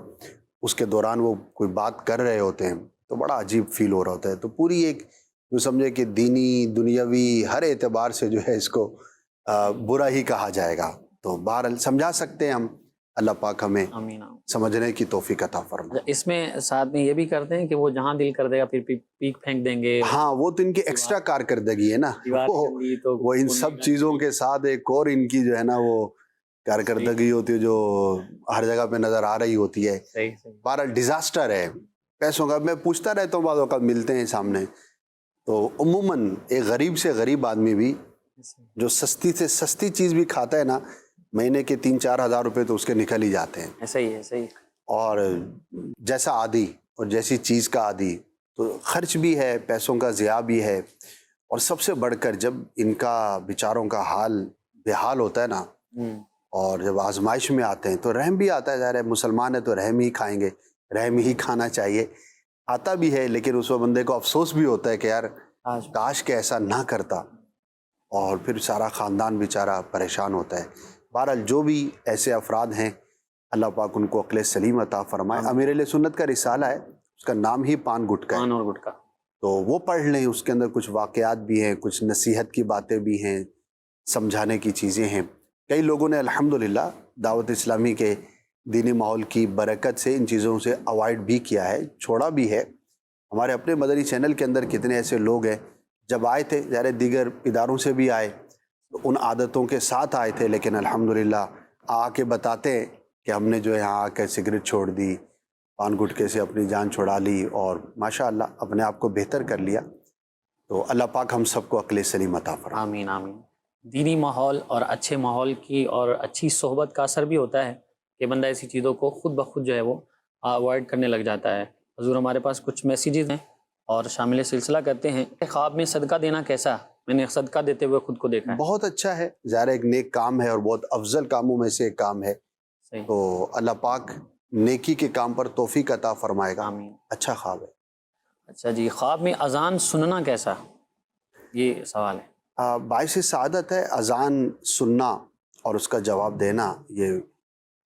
اس کے دوران وہ کوئی بات کر رہے ہوتے ہیں تو بڑا عجیب فیل ہو رہا ہوتا ہے. تو پوری ایک جو سمجھے کہ دینی دنیاوی ہر اعتبار سے جو ہے اس کو برا ہی کہا جائے گا. تو بہرحال سمجھا سکتے ہیں ہم, اللہ پاک ہمیں سمجھنے کی توفیق عطا فرمائے. اس میں ساتھ میں یہ بھی کرتے ہیں کہ وہ جہاں دل کر دے گا پھر پیک پھینک دیں گے. ہاں وہ تو ان کی ایکسٹرا کارکردگی ہے نا, وہ ان سب چیزوں کے ساتھ ایک اور ان کی جو ہے نا وہ کارکردگی ہوتی ہے جو ہر جگہ پہ نظر آ رہی ہوتی ہے. صحیح صحیح. بہرحال ڈیزاسٹر ہے پیسوں کا. میں پوچھتا رہتا ہوں بعض اوقات ملتے ہیں سامنے تو عموماً ایک غریب سے غریب آدمی بھی جو سستی سے سستی چیز بھی کھاتا ہے نا, مہینے کے 3-4 ہزار روپے تو اس کے نکل ہی جاتے ہیں. ایسا ہی ہے. صحیح. اور جیسا عادی اور جیسی چیز کا عادی تو خرچ بھی ہے, پیسوں کا ضیاع بھی ہے. اور سب سے بڑھ کر جب ان کا بیچاروں کا حال بے حال ہوتا ہے نا, اور جب آزمائش میں آتے ہیں تو رحم بھی آتا ہے. ظاہر ہے مسلمان ہے تو رحم ہی کھائیں گے, رحم ہی کھانا چاہیے. آتا بھی ہے لیکن اس وقت بندے کو افسوس بھی ہوتا ہے کہ یار کاش کہ ایسا نہ کرتا, اور پھر سارا خاندان بیچارہ پریشان ہوتا ہے. بہرحال جو بھی ایسے افراد ہیں اللہ پاک ان کو عقل سلیم عطا فرمائے. امیر اہل سنت کا رسالہ ہے, اس کا نام ہی پان گٹکا ہے, پان اور گٹکا, تو وہ پڑھ لیں. اس کے اندر کچھ واقعات بھی ہیں, کچھ نصیحت کی باتیں بھی ہیں, سمجھانے کی چیزیں ہیں. کئی لوگوں نے الحمدللہ دعوت اسلامی کے دینی ماحول کی برکت سے ان چیزوں سے اوائڈ بھی کیا ہے, چھوڑا بھی ہے. ہمارے اپنے مدنی چینل کے اندر کتنے ایسے لوگ ہیں جب آئے تھے, ظاہر دیگر اداروں سے بھی آئے تو ان عادتوں کے ساتھ آئے تھے, لیکن الحمدللہ آ کے بتاتے ہیں کہ ہم نے جو ہے یہاں آ کے سگریٹ چھوڑ دی, پان گٹکے سے اپنی جان چھڑا لی, اور ماشاءاللہ اپنے آپ کو بہتر کر لیا. تو اللہ پاک ہم سب کو عقل سلیم عطا فرمائے. آمین آمین. دینی ماحول اور اچھے ماحول کی اور اچھی صحبت کا اثر بھی ہوتا ہے کہ بندہ ایسی چیزوں کو خود بخود جو ہے وہ اوائڈ کرنے لگ جاتا ہے. حضور ہمارے پاس کچھ میسیجز ہیں اور شامل سلسلہ کرتے ہیں. خواب میں صدقہ دینا کیسا؟ میں نے صدقہ دیتے ہوئے خود کو دیکھا ہے. بہت اچھا ہے, ظاہر ایک نیک کام ہے اور بہت افضل کاموں میں سے ایک کام ہے. صحیح. تو اللہ پاک نیکی کے کام پر توفیق عطا فرمائے گا. آمین. اچھا خواب ہے. اچھا جی, خواب میں اذان سننا کیسا؟ یہ سوال ہے. باعث سعادت ہے اذان سننا اور اس کا جواب دینا. یہ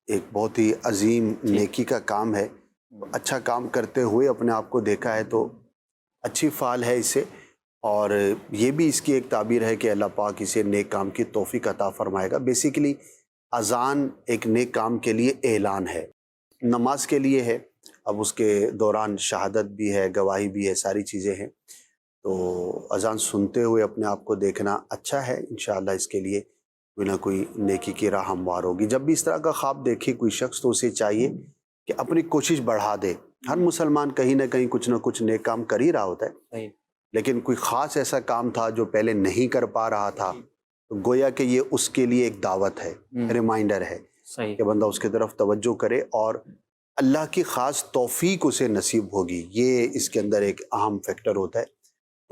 ایک بہت ہی عظیم نیکی کا کام ہے. اچھا کام کرتے ہوئے اپنے آپ کو دیکھا ہے تو اچھی فعال ہے اسے, اور یہ بھی اس کی ایک تعبیر ہے کہ اللہ پاک اسے نیک کام کی توفیق عطا فرمائے گا. بیسیکلی اذان ایک نیک کام کے لیے اعلان ہے, نماز کے لیے ہے. اب اس کے دوران شہادت بھی ہے, گواہی بھی ہے, ساری چیزیں ہیں. تو اذان سنتے ہوئے اپنے آپ کو دیکھنا اچھا ہے. انشاءاللہ اس کے لیے کوئی نہ کوئی نیکی کی راہ ہموار ہوگی. جب بھی اس طرح کا خواب دیکھے کوئی شخص تو اسے چاہیے کہ اپنی کوشش بڑھا دے. ہر مسلمان کہیں نہ کہیں کچھ نہ کچھ نیک کام کر ہی رہا ہوتا ہے, لیکن کوئی خاص ایسا کام تھا جو پہلے نہیں کر پا رہا تھا تو گویا کہ یہ اس کے لیے ایک دعوت ہے, ریمائنڈر ہے کہ بندہ اس کی طرف توجہ کرے اور اللہ کی خاص توفیق اسے نصیب ہوگی. یہ اس کے اندر ایک اہم فیکٹر ہوتا ہے.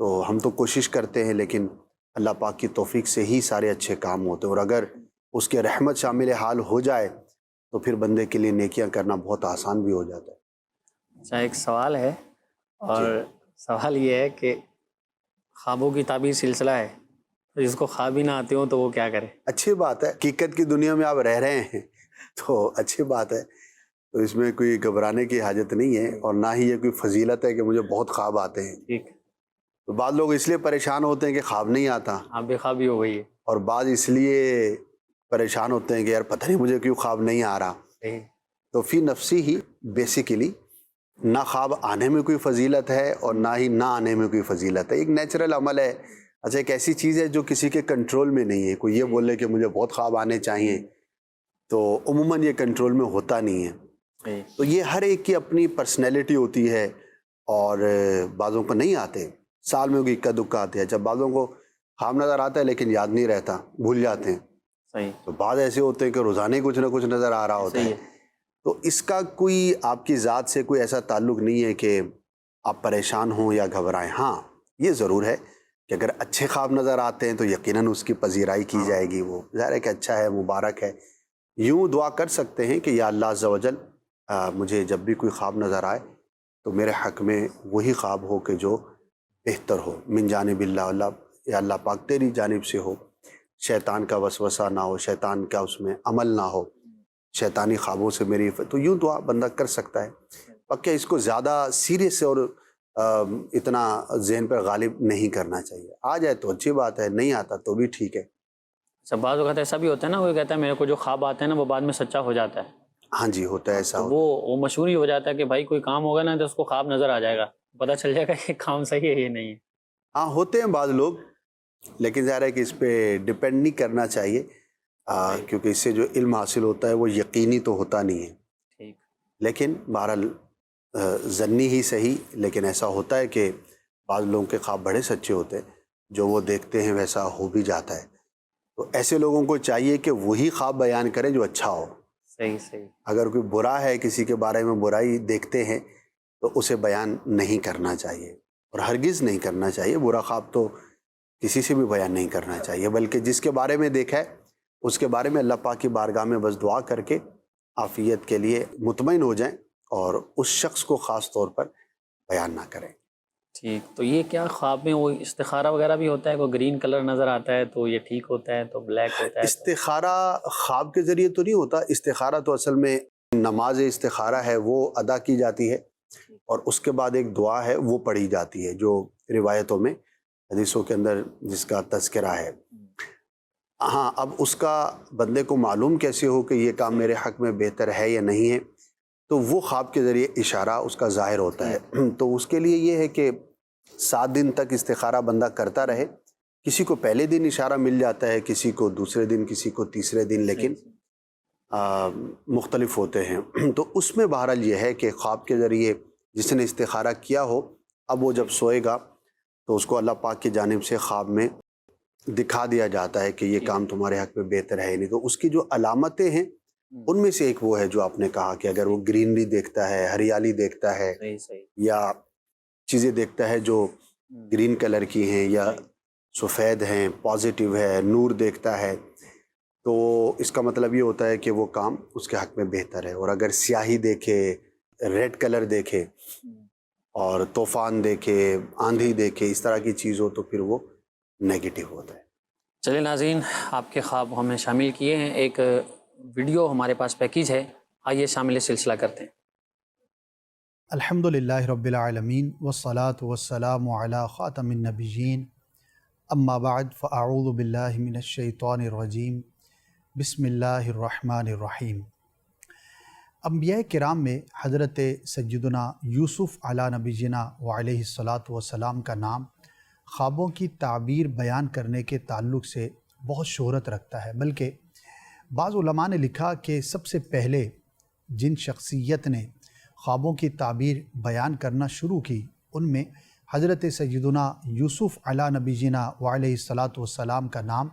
تو ہم تو کوشش کرتے ہیں لیکن اللہ پاک کی توفیق سے ہی سارے اچھے کام ہوتے ہیں, اور اگر اس کے رحمت شامل حال ہو جائے تو پھر بندے کے لیے نیکیاں کرنا بہت آسان بھی ہو جاتا ہے. اچھا, ایک سوال ہے, اور سوال یہ ہے کہ خوابوں کی تعبیر سلسلہ ہے, جس کو خواب ہی نہ آتے ہوں تو وہ کیا کرے؟ اچھی بات ہے, حقیقت کی دنیا میں آپ رہ رہے ہیں تو اچھی بات ہے. تو اس میں کوئی گھبرانے کی حاجت نہیں ہے, اور نہ ہی یہ کوئی فضیلت ہے کہ مجھے بہت خواب آتے ہیں. ٹھیک. تو بعض لوگ اس لیے پریشان ہوتے ہیں کہ خواب نہیں آتا, آپ بے خوابی ہو گئی ہے, اور بعض اس لیے پریشان ہوتے ہیں کہ یار پتہ نہیں مجھے کیوں خواب نہیں آ رہا. تو فی نفسی ہی بیسیکلی نہ خواب آنے میں کوئی فضیلت ہے اور نہ ہی نہ آنے میں کوئی فضیلت ہے. ایک نیچرل عمل ہے. اچھا, ایک ایسی چیز ہے جو کسی کے کنٹرول میں نہیں ہے. کوئی یہ بولے کہ مجھے بہت خواب آنے چاہیے تو عموماً یہ کنٹرول میں ہوتا نہیں ہے. تو یہ ہر ایک کی اپنی پرسنالٹی ہوتی ہے, اور بعضوں کو نہیں آتے, سال میں کوئی اکا دکا آتے ہیں. جب بعضوں کو خواب نظر آتا ہے لیکن یاد نہیں رہتا, بھول جاتے ہیں. صحیح. تو بعض ایسے ہوتے ہیں کہ روزانہ کچھ نہ کچھ نظر آ رہا ہوتا ہے. تو اس کا کوئی آپ کی ذات سے کوئی ایسا تعلق نہیں ہے کہ آپ پریشان ہوں یا گھبرائیں. ہاں, یہ ضرور ہے کہ اگر اچھے خواب نظر آتے ہیں تو یقیناً اس کی پذیرائی کی جائے گی. وہ ظاہر ہے کہ اچھا ہے, مبارک ہے. یوں دعا کر سکتے ہیں کہ یا اللہ عز و جل مجھے جب بھی کوئی خواب نظر آئے تو میرے حق میں وہی خواب ہو کہ جو بہتر ہو. من جانب اللہ, یا اللہ پاک تیری جانب سے ہو. شیطان کا وسوسہ نہ ہو, شیطان کا اس میں عمل نہ ہو, شیطانی خوابوں سے میری تو یوں دعا بندہ کر سکتا ہے. پکے اس کو زیادہ سیریس اور اتنا ذہن پر غالب نہیں کرنا چاہیے. آ جائے تو اچھی بات ہے, نہیں آتا تو بھی ٹھیک ہے. اچھا, بعض اوقات ایسا بھی ہوتا ہے نا, وہ کہتا ہے میرے کو جو خواب آتا ہے نا وہ بعد میں سچا ہو جاتا ہے. ہاں جی, ہوتا ہے ایسا. وہ مشہور ہی ہو جاتا ہے کہ بھائی کوئی کام ہوگا نا تو اس کو خواب نظر آ جائے گا, پتہ چل جائے گا کہ کام صحیح ہے یہ نہیں ہے. ہاں, ہوتے ہیں بعض لوگ, لیکن ظاہر ہے کہ اس پہ ڈپینڈ نہیں کرنا چاہیے. کیونکہ اس سے جو علم حاصل ہوتا ہے وہ یقینی تو ہوتا نہیں ہے، ٹھیک، لیکن بہرحال ظنی ہی صحیح، لیکن ایسا ہوتا ہے کہ بعض لوگوں کے خواب بڑے سچے ہوتے ہیں، جو وہ دیکھتے ہیں ویسا ہو بھی جاتا ہے. تو ایسے لوگوں کو چاہیے کہ وہی خواب بیان کریں جو اچھا ہو. صحیح صحیح. اگر کوئی برا ہے، کسی کے بارے میں برائی دیکھتے ہیں تو اسے بیان نہیں کرنا چاہیے، اور ہرگز نہیں کرنا چاہیے. برا خواب تو کسی سے بھی بیان نہیں کرنا چاہیے، بلکہ جس کے بارے میں دیکھا ہے اس کے بارے میں اللہ پاک کی بارگاہ میں بس دعا کر کے عافیت کے لیے مطمئن ہو جائیں اور اس شخص کو خاص طور پر بیان نہ کریں. ٹھیک. تو یہ کیا خواب میں وہ استخارہ وغیرہ بھی ہوتا ہے؟ کوئی گرین کلر نظر آتا ہے تو یہ ٹھیک ہوتا ہے، تو بلیک ہوتا ہے؟ استخارہ خواب کے ذریعے تو نہیں ہوتا. استخارہ تو اصل میں نماز استخارہ ہے، وہ ادا کی جاتی ہے، اور اس کے بعد ایک دعا ہے وہ پڑھی جاتی ہے، جو روایتوں میں حدیثوں کے اندر جس کا تذکرہ ہے. ہاں، اب اس کا بندے کو معلوم کیسے ہو کہ یہ کام میرے حق میں بہتر ہے یا نہیں ہے، تو وہ خواب کے ذریعے اشارہ اس کا ظاہر ہوتا ہے. تو اس کے لیے یہ ہے کہ 7 دن تک استخارہ بندہ کرتا رہے. کسی کو پہلے دن اشارہ مل جاتا ہے، کسی کو دوسرے دن، کسی کو تیسرے دن، لیکن مختلف ہوتے ہیں. تو اس میں بہرحال یہ ہے کہ خواب کے ذریعے جس نے استخارہ کیا ہو، اب وہ جب سوئے گا تو اس کو اللہ پاک کی جانب سے خواب میں دکھا دیا جاتا ہے کہ یہ کام تمہارے حق میں بہتر ہے نہیں. تو اس کی جو علامتیں ہیں ان میں سے ایک وہ ہے جو آپ نے کہا کہ اگر وہ گرینری دیکھتا ہے، ہریالی دیکھتا ہے، یا چیزیں دیکھتا ہے جو گرین کلر کی ہیں یا سفید ہیں، پازیٹیو ہے، نور دیکھتا ہے، تو اس کا مطلب یہ ہوتا ہے کہ وہ کام اس کے حق میں بہتر ہے. اور اگر سیاہی دیکھے، ریڈ کلر دیکھے، اور طوفان دیکھے، آندھی دیکھے، اس طرح کی چیز ہو تو پھر وہ نیگیٹو ہوتا ہے. چلیں ناظرین، آپ کے خواب ہمیں شامل کیے ہیں. ایک ویڈیو ہمارے پاس پیکیج ہے، آئیے شامل سلسلہ کرتے ہیں. الحمدللہ رب العالمین والصلاة والسلام علی خاتم النبیین، اما بعد فاعوذ باللہ من الشیطان الرجیم، بسم اللہ الرحمن الرحیم. انبیاء کرام میں حضرت سیدنا یوسف علی نبینا وعلیہ الصلاۃ والسلام کا نام خوابوں کی تعبیر بیان کرنے کے تعلق سے بہت شہرت رکھتا ہے. بلکہ بعض علماء نے لکھا کہ سب سے پہلے جن شخصیت نے خوابوں کی تعبیر بیان کرنا شروع کی ان میں حضرت سیدنا یوسف علی نبینا وعلیہ الصلاۃ والسلام کا نام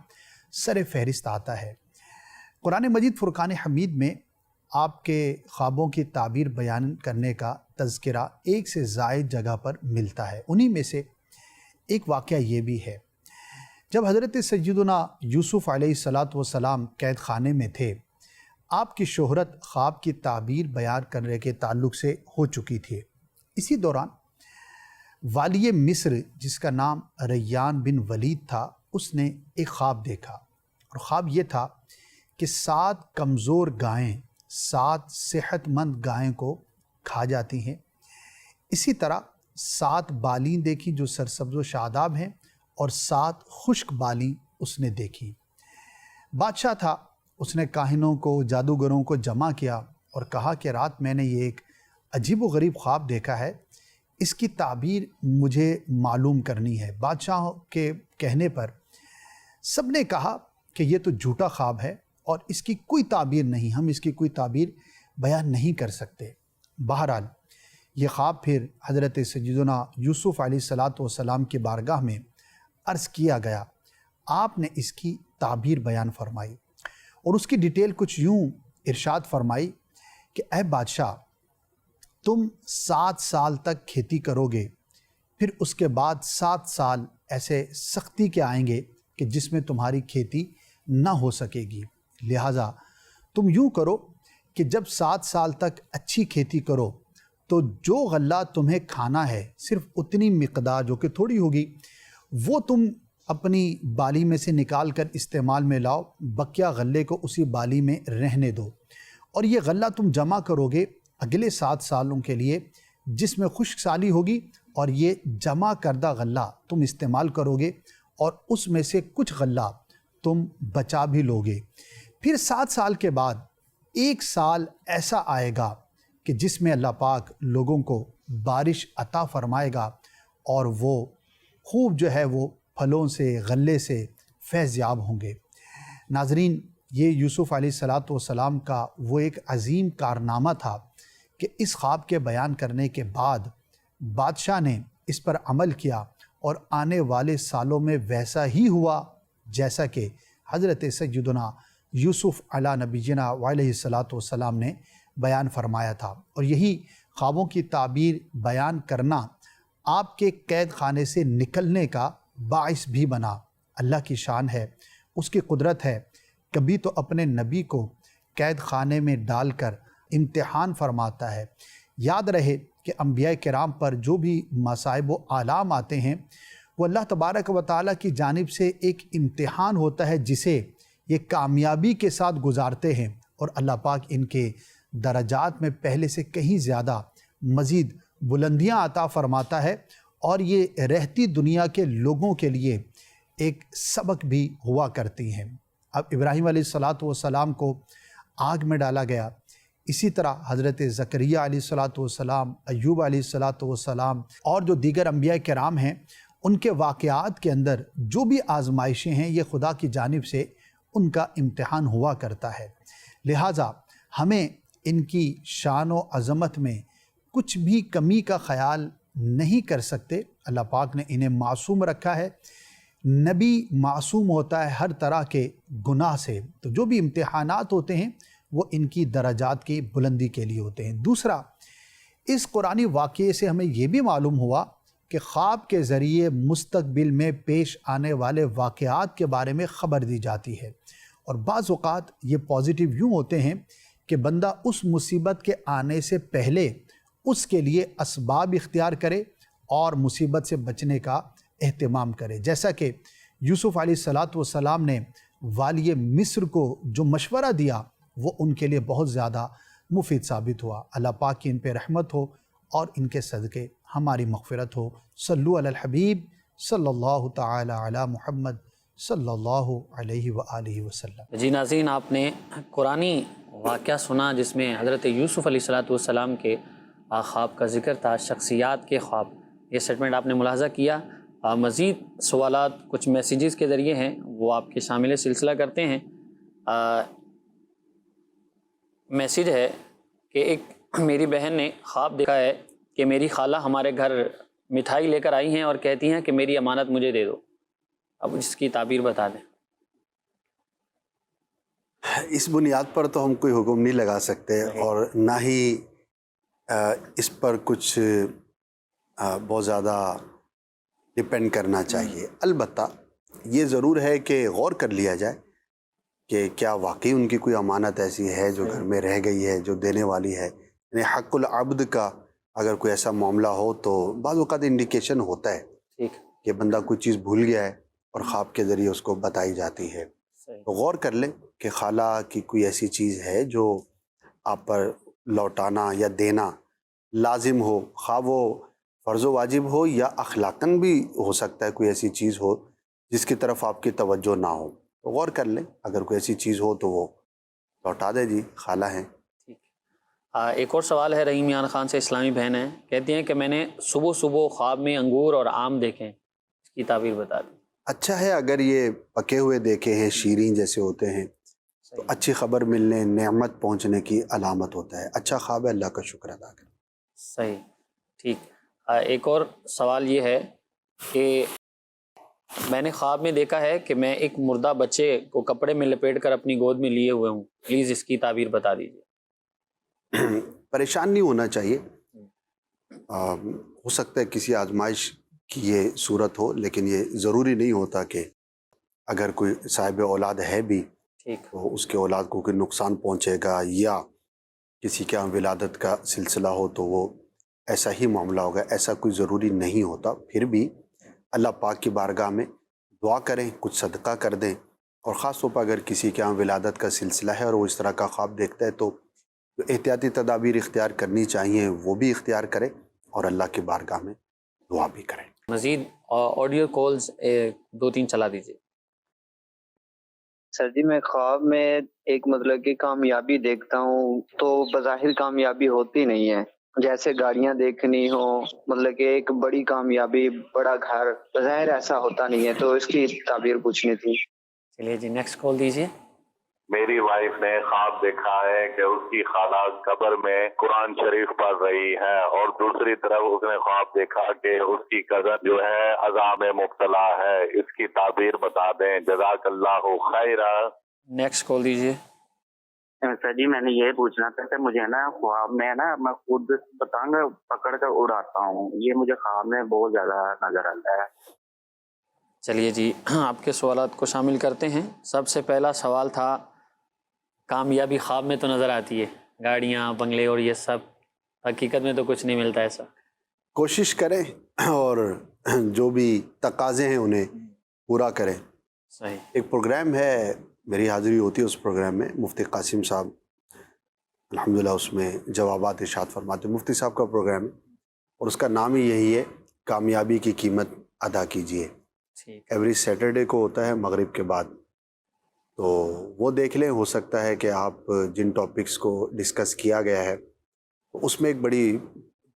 سر فہرست آتا ہے. قرآن مجید فرقان حمید میں آپ کے خوابوں کی تعبیر بیان کرنے کا تذکرہ ایک سے زائد جگہ پر ملتا ہے. انہی میں سے ایک واقعہ یہ بھی ہے، جب حضرت سیدنا یوسف علیہ الصلاۃ والسلام قید خانے میں تھے، آپ کی شہرت خواب کی تعبیر بیان کرنے کے تعلق سے ہو چکی تھی. اسی دوران والی مصر جس کا نام ریان بن ولید تھا، اس نے ایک خواب دیکھا، اور خواب یہ تھا کہ 7 کمزور گائیں 7 صحت مند گائیں کو کھا جاتی ہیں. اسی طرح 7 بالیں دیکھی جو سرسبز و شاداب ہیں، اور 7 خشک بالیں اس نے دیکھی. بادشاہ تھا، اس نے کاہنوں کو، جادوگروں کو جمع کیا اور کہا کہ رات میں نے یہ ایک عجیب و غریب خواب دیکھا ہے، اس کی تعبیر مجھے معلوم کرنی ہے. بادشاہ کے کہنے پر سب نے کہا کہ یہ تو جھوٹا خواب ہے اور اس کی کوئی تعبیر نہیں، ہم اس کی کوئی تعبیر بیان نہیں کر سکتے. بہرحال یہ خواب پھر حضرت سیدنا یوسف علیہ الصلاۃ والسلام کی بارگاہ میں عرض کیا گیا. آپ نے اس کی تعبیر بیان فرمائی اور اس کی ڈیٹیل کچھ یوں ارشاد فرمائی کہ اے بادشاہ، تم 7 سال تک کھیتی کرو گے، پھر اس کے بعد 7 سال ایسے سختی کے آئیں گے کہ جس میں تمہاری کھیتی نہ ہو سکے گی. لہٰذا تم یوں کرو کہ جب 7 سال تک اچھی کھیتی کرو تو جو غلہ تمہیں کھانا ہے صرف اتنی مقدار جو کہ تھوڑی ہوگی وہ تم اپنی بالی میں سے نکال کر استعمال میں لاؤ، بقیہ غلے کو اسی بالی میں رہنے دو، اور یہ غلہ تم جمع کرو گے اگلے 7 سالوں کے لیے جس میں خشک سالی ہوگی، اور یہ جمع کردہ غلہ تم استعمال کرو گے اور اس میں سے کچھ غلہ تم بچا بھی لوگے. پھر 7 سال کے بعد 1 سال ایسا آئے گا کہ جس میں اللہ پاک لوگوں کو بارش عطا فرمائے گا اور وہ خوب جو ہے وہ پھلوں سے، غلے سے فیض یاب ہوں گے. ناظرین، یہ یوسف علیہ الصلاۃ والسلام کا وہ ایک عظیم کارنامہ تھا کہ اس خواب کے بیان کرنے کے بعد بادشاہ نے اس پر عمل کیا اور آنے والے سالوں میں ویسا ہی ہوا جیسا کہ حضرت سیدنا یوسف علیہ نبینا علیہ الصلاۃ والسلام نے بیان فرمایا تھا۔ اور یہی خوابوں کی تعبیر بیان کرنا آپ کے قید خانے سے نکلنے کا باعث بھی بنا۔ اللہ کی شان ہے، اس کی قدرت ہے، کبھی تو اپنے نبی کو قید خانے میں ڈال کر امتحان فرماتا ہے۔ یاد رہے کہ انبیاء کرام پر جو بھی مصائب و آلام آتے ہیں وہ اللہ تبارک و تعالیٰ کی جانب سے ایک امتحان ہوتا ہے جسے یہ کامیابی کے ساتھ گزارتے ہیں، اور اللہ پاک ان کے درجات میں پہلے سے کہیں زیادہ مزید بلندیاں عطا فرماتا ہے، اور یہ رہتی دنیا کے لوگوں کے لیے ایک سبق بھی ہوا کرتی ہیں۔ اب ابراہیم علیہ الصلاۃ والسلام کو آگ میں ڈالا گیا، اسی طرح حضرت زکریا علیہ الصلاۃ والسلام، ایوب علیہ الصلاۃ والسلام اور جو دیگر انبیاء کرام ہیں، ان کے واقعات کے اندر جو بھی آزمائشیں ہیں یہ خدا کی جانب سے ان کا امتحان ہوا کرتا ہے۔ لہٰذا ہمیں ان کی شان و عظمت میں کچھ بھی کمی کا خیال نہیں کر سکتے۔ اللہ پاک نے انہیں معصوم رکھا ہے۔ نبی معصوم ہوتا ہے ہر طرح کے گناہ سے، تو جو بھی امتحانات ہوتے ہیں وہ ان کی درجات کی بلندی کے لیے ہوتے ہیں۔ دوسرا، اس قرآنی واقعے سے ہمیں یہ بھی معلوم ہوا کہ خواب کے ذریعے مستقبل میں پیش آنے والے واقعات کے بارے میں خبر دی جاتی ہے، اور بعض اوقات یہ پازیٹیو یوں ہوتے ہیں کہ بندہ اس مصیبت کے آنے سے پہلے اس کے لیے اسباب اختیار کرے اور مصیبت سے بچنے کا اہتمام کرے، جیسا کہ یوسف علیہ الصلاۃ والسلام نے والی مصر کو جو مشورہ دیا وہ ان کے لیے بہت زیادہ مفید ثابت ہوا۔ اللہ پاک کی ان پہ رحمت ہو اور ان کے صدقے ہماری مغفرت ہو۔ صلو علی الحبیب صلی اللہ تعالی علی محمد صلی اللہ علیہ وآلہ وسلم۔ جی ناظرین، آپ نے قرآنی واقعہ سنا جس میں حضرت یوسف علیہ الصلاۃ والسلام کے خواب کا ذکر تھا، شخصیات کے خواب، یہ سیگمنٹ آپ نے ملاحظہ کیا۔ مزید سوالات کچھ میسیجز کے ذریعے ہیں، وہ آپ کے شامل سلسلہ کرتے ہیں۔ میسیج ہے کہ ایک میری بہن نے خواب دیکھا ہے کہ میری خالہ ہمارے گھر مٹھائی لے کر آئی ہیں اور کہتی ہیں کہ میری امانت مجھے دے دو۔ اب اس کی تعبیر بتا دیں۔ اس بنیاد پر تو ہم کوئی حکم نہیں لگا سکتے، اور نہ ہی اس پر کچھ بہت زیادہ ڈپینڈ کرنا چاہیے۔ البتہ یہ ضرور ہے کہ غور کر لیا جائے کہ کیا واقعی ان کی کوئی امانت ایسی ہے جو گھر میں رہ گئی ہے، جو دینے والی ہے۔ یعنی حق العبد کا اگر کوئی ایسا معاملہ ہو تو بعض اوقات انڈیکیشن ہوتا ہے کہ بندہ کوئی چیز بھول گیا ہے اور خواب کے ذریعے اس کو بتائی جاتی ہے۔ تو غور کر لیں کہ خالہ کی کوئی ایسی چیز ہے جو آپ پر لوٹانا یا دینا لازم ہو، خواہ وہ فرض و واجب ہو یا اخلاقاً بھی ہو سکتا ہے کوئی ایسی چیز ہو جس کی طرف آپ کی توجہ نہ ہو۔ تو غور کر لیں، اگر کوئی ایسی چیز ہو تو وہ لوٹا دے، جی خالہ ہیں۔ ایک اور سوال ہے، رحیم یان خان سے اسلامی بہن ہے، کہتی ہیں کہ میں نے صبح صبح خواب میں انگور اور آم دیکھے ہیں، اس کی تعبیر بتا دیں۔ اچھا ہے اگر یہ پکے ہوئے دیکھے ہیں، شیریں جیسے ہوتے ہیں، تو اچھی خبر ملنے، نعمت پہنچنے کی علامت ہوتا ہے۔ اچھا خواب ہے، اللہ کا شکر ادا کریں۔ صحیح، ٹھیک۔ ایک اور سوال یہ ہے کہ میں نے خواب میں دیکھا ہے کہ میں ایک مردہ بچے کو کپڑے میں لپیٹ کر اپنی گود میں لیے ہوئے ہوں، پلیز اس کی تعبیر بتا دیجیے۔ پریشان نہیں ہونا چاہیے، ہو سکتا ہے کسی آزمائش کی یہ صورت ہو، لیکن یہ ضروری نہیں ہوتا کہ اگر کوئی صاحب اولاد ہے بھی تو اس کے اولاد کو کوئی نقصان پہنچے گا، یا کسی کے یہاں ولادت کا سلسلہ ہو تو وہ ایسا ہی معاملہ ہوگا، ایسا کوئی ضروری نہیں ہوتا۔ پھر بھی اللہ پاک کی بارگاہ میں دعا کریں، کچھ صدقہ کر دیں، اور خاص طور پر اگر کسی کے یہاں ولادت کا سلسلہ ہے اور وہ اس طرح کا خواب دیکھتا ہے تو جو احتیاطی تدابیر اختیار کرنی چاہیے وہ بھی اختیار کرے اور اللہ کی بارگاہ میں دعا بھی کریں۔ مزید آڈیو کالز 2-3 چلا دیجیے۔ سر جی، میں خواب میں ایک مطلب کہ کامیابی دیکھتا ہوں تو بظاہر کامیابی ہوتی نہیں ہے، جیسے گاڑیاں دیکھنی ہو، مطلب کہ ایک بڑی کامیابی، بڑا گھر، بظاہر ایسا ہوتا نہیں ہے، تو اس کی تعبیر پوچھنی تھی۔ چلیے جی، نیکسٹ کال دیجیے۔ میری وائف نے خواب دیکھا ہے کہ اس کی خالہ قبر میں قرآن شریف پڑھ رہی ہے، اور دوسری طرف اس نے خواب دیکھا کہ اس کی کزن جو ہے عذاب میں مبتلا ہے۔ اس کی تعبیر بتا دیں، جزاک اللہ خیرا۔ نیکسٹ کال دیجیے۔ سر جی میں نے یہ پوچھنا تھا کہ مجھے نا خواب میں نا میں خود پتنگ پکڑ کر اڑاتا ہوں، یہ مجھے خواب میں بہت زیادہ نظر آتا ہے۔ چلیے جی آپ کے سوالات کو شامل کرتے ہیں۔ سب سے پہلا سوال تھا کامیابی خواب میں تو نظر آتی ہے، گاڑیاں بنگلے اور یہ سب، حقیقت میں تو کچھ نہیں ملتا ایسا۔ کوشش کریں اور جو بھی تقاضے ہیں انہیں پورا کریں۔ صحیح۔ ایک پروگرام ہے، میری حاضری ہوتی ہے اس پروگرام میں، مفتی قاسم صاحب الحمدللہ اس میں جوابات ارشاد فرماتے ہیں، مفتی صاحب کا پروگرام ہے، اور اس کا نام ہی یہی ہے کامیابی کی قیمت ادا کیجیے۔ ایوری سیٹرڈے کو ہوتا ہے مغرب کے بعد، تو وہ دیکھ لیں۔ ہو سکتا ہے کہ آپ جن ٹاپکس کو ڈسکس کیا گیا ہے اس میں ایک بڑی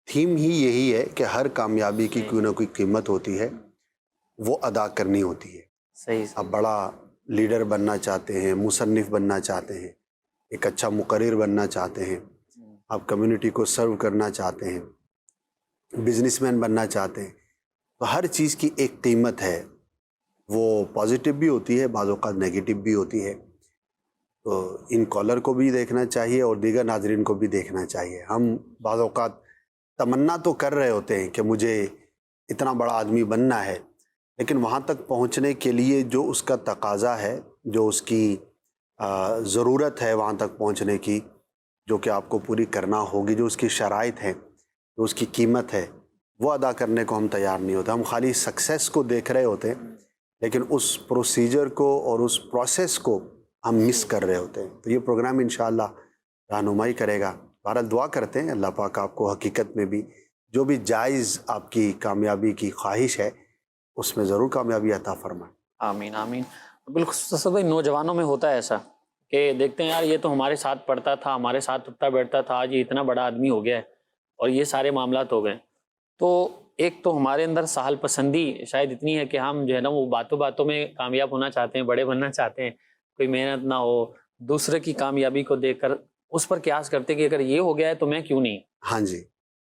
تھیم ہی یہی ہے کہ ہر کامیابی کی کوئی نہ کوئی قیمت ہوتی ہے، وہ ادا کرنی ہوتی ہے۔ صحیح۔ آپ بڑا لیڈر بننا چاہتے ہیں، مصنف بننا چاہتے ہیں، ایک اچھا مقرر بننا چاہتے ہیں، آپ کمیونٹی کو سرو کرنا چاہتے ہیں، بزنس مین بننا چاہتے ہیں، تو ہر چیز کی ایک قیمت ہے، وہ پازیٹیو بھی ہوتی ہے، بعض اوقات نیگیٹو بھی ہوتی ہے۔ تو ان کالر کو بھی دیکھنا چاہیے اور دیگر ناظرین کو بھی دیکھنا چاہیے۔ ہم بعض اوقات تمنا تو کر رہے ہوتے ہیں کہ مجھے اتنا بڑا آدمی بننا ہے، لیکن وہاں تک پہنچنے کے لیے جو اس کا تقاضا ہے، جو اس کی ضرورت ہے وہاں تک پہنچنے کی، جو کہ آپ کو پوری کرنا ہوگی، جو اس کی شرائط ہیں، جو اس کی قیمت ہے، وہ ادا کرنے کو ہم تیار نہیں ہوتے۔ ہم خالی سکسیس کو دیکھ رہے ہوتے ہیں، لیکن اس پروسیجر کو اور اس پروسیس کو ہم مس کر رہے ہوتے ہیں۔ تو یہ پروگرام انشاءاللہ رہنمائی کرے گا۔ بہرحال دعا کرتے ہیں اللہ پاک آپ کو حقیقت میں بھی جو بھی جائز آپ کی کامیابی کی خواہش ہے اس میں ضرور کامیابی عطا فرمائے۔ آمین آمین۔ بالخصوص بھائی نوجوانوں میں ہوتا ہے ایسا کہ دیکھتے ہیں یار یہ تو ہمارے ساتھ پڑھتا تھا، ہمارے ساتھ اٹھتا بیٹھتا تھا، آج یہ اتنا بڑا آدمی ہو گیا ہے اور یہ سارے معاملات ہو گئے۔ تو ایک تو ہمارے اندر سہل پسندی شاید اتنی ہے کہ ہم جو ہے نا وہ باتوں باتوں میں کامیاب ہونا چاہتے ہیں، بڑے بننا چاہتے ہیں، کوئی محنت نہ ہو، دوسرے کی کامیابی کو دیکھ کر اس پر قیاس کرتے کہ اگر یہ ہو گیا ہے تو میں کیوں نہیں۔ ہاں جی۔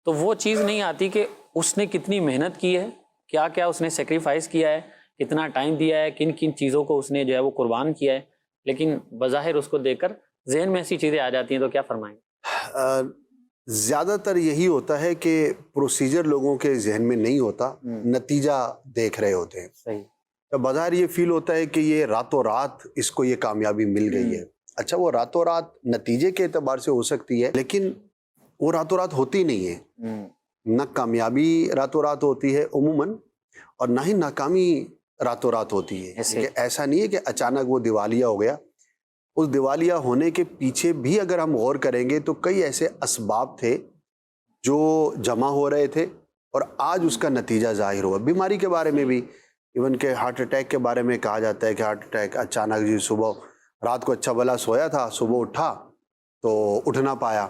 تو وہ چیز نہیں آتی کہ اس نے کتنی محنت کی ہے، کیا کیا اس نے سیکریفائس کیا ہے، کتنا ٹائم دیا ہے، کن کن چیزوں کو اس نے جو ہے وہ قربان کیا ہے، لیکن بظاہر اس کو دیکھ کر ذہن میں ایسی چیزیں آ جاتی ہیں۔ تو کیا فرمائیں گے؟ زیادہ تر یہی ہوتا ہے کہ پروسیجر لوگوں کے ذہن میں نہیں ہوتا، نتیجہ دیکھ رہے ہوتے ہیں۔ صحیح۔ بظاہر یہ فیل ہوتا ہے کہ یہ راتوں رات اس کو یہ کامیابی مل گئی ہے۔ اچھا وہ راتوں رات نتیجے کے اعتبار سے ہو سکتی ہے، لیکن وہ راتوں رات ہوتی نہیں ہے۔ نہ کامیابی راتوں رات ہوتی ہے عموماً، اور نہ ہی ناکامی راتوں رات ہوتی ہے۔ ایسا نہیں ہے کہ اچانک وہ دیوالیہ ہو گیا۔ اس دیوالیہ ہونے کے پیچھے بھی اگر ہم غور کریں گے تو کئی ایسے اسباب تھے جو جمع ہو رہے تھے اور آج اس کا نتیجہ ظاہر ہوا۔ بیماری کے بارے میں بھی، ایون کہ ہارٹ اٹیک کے بارے میں کہا جاتا ہے کہ ہارٹ اٹیک اچانک جی صبح رات کو اچھا بھلا سویا تھا، صبح اٹھا تو اٹھ نہ پایا،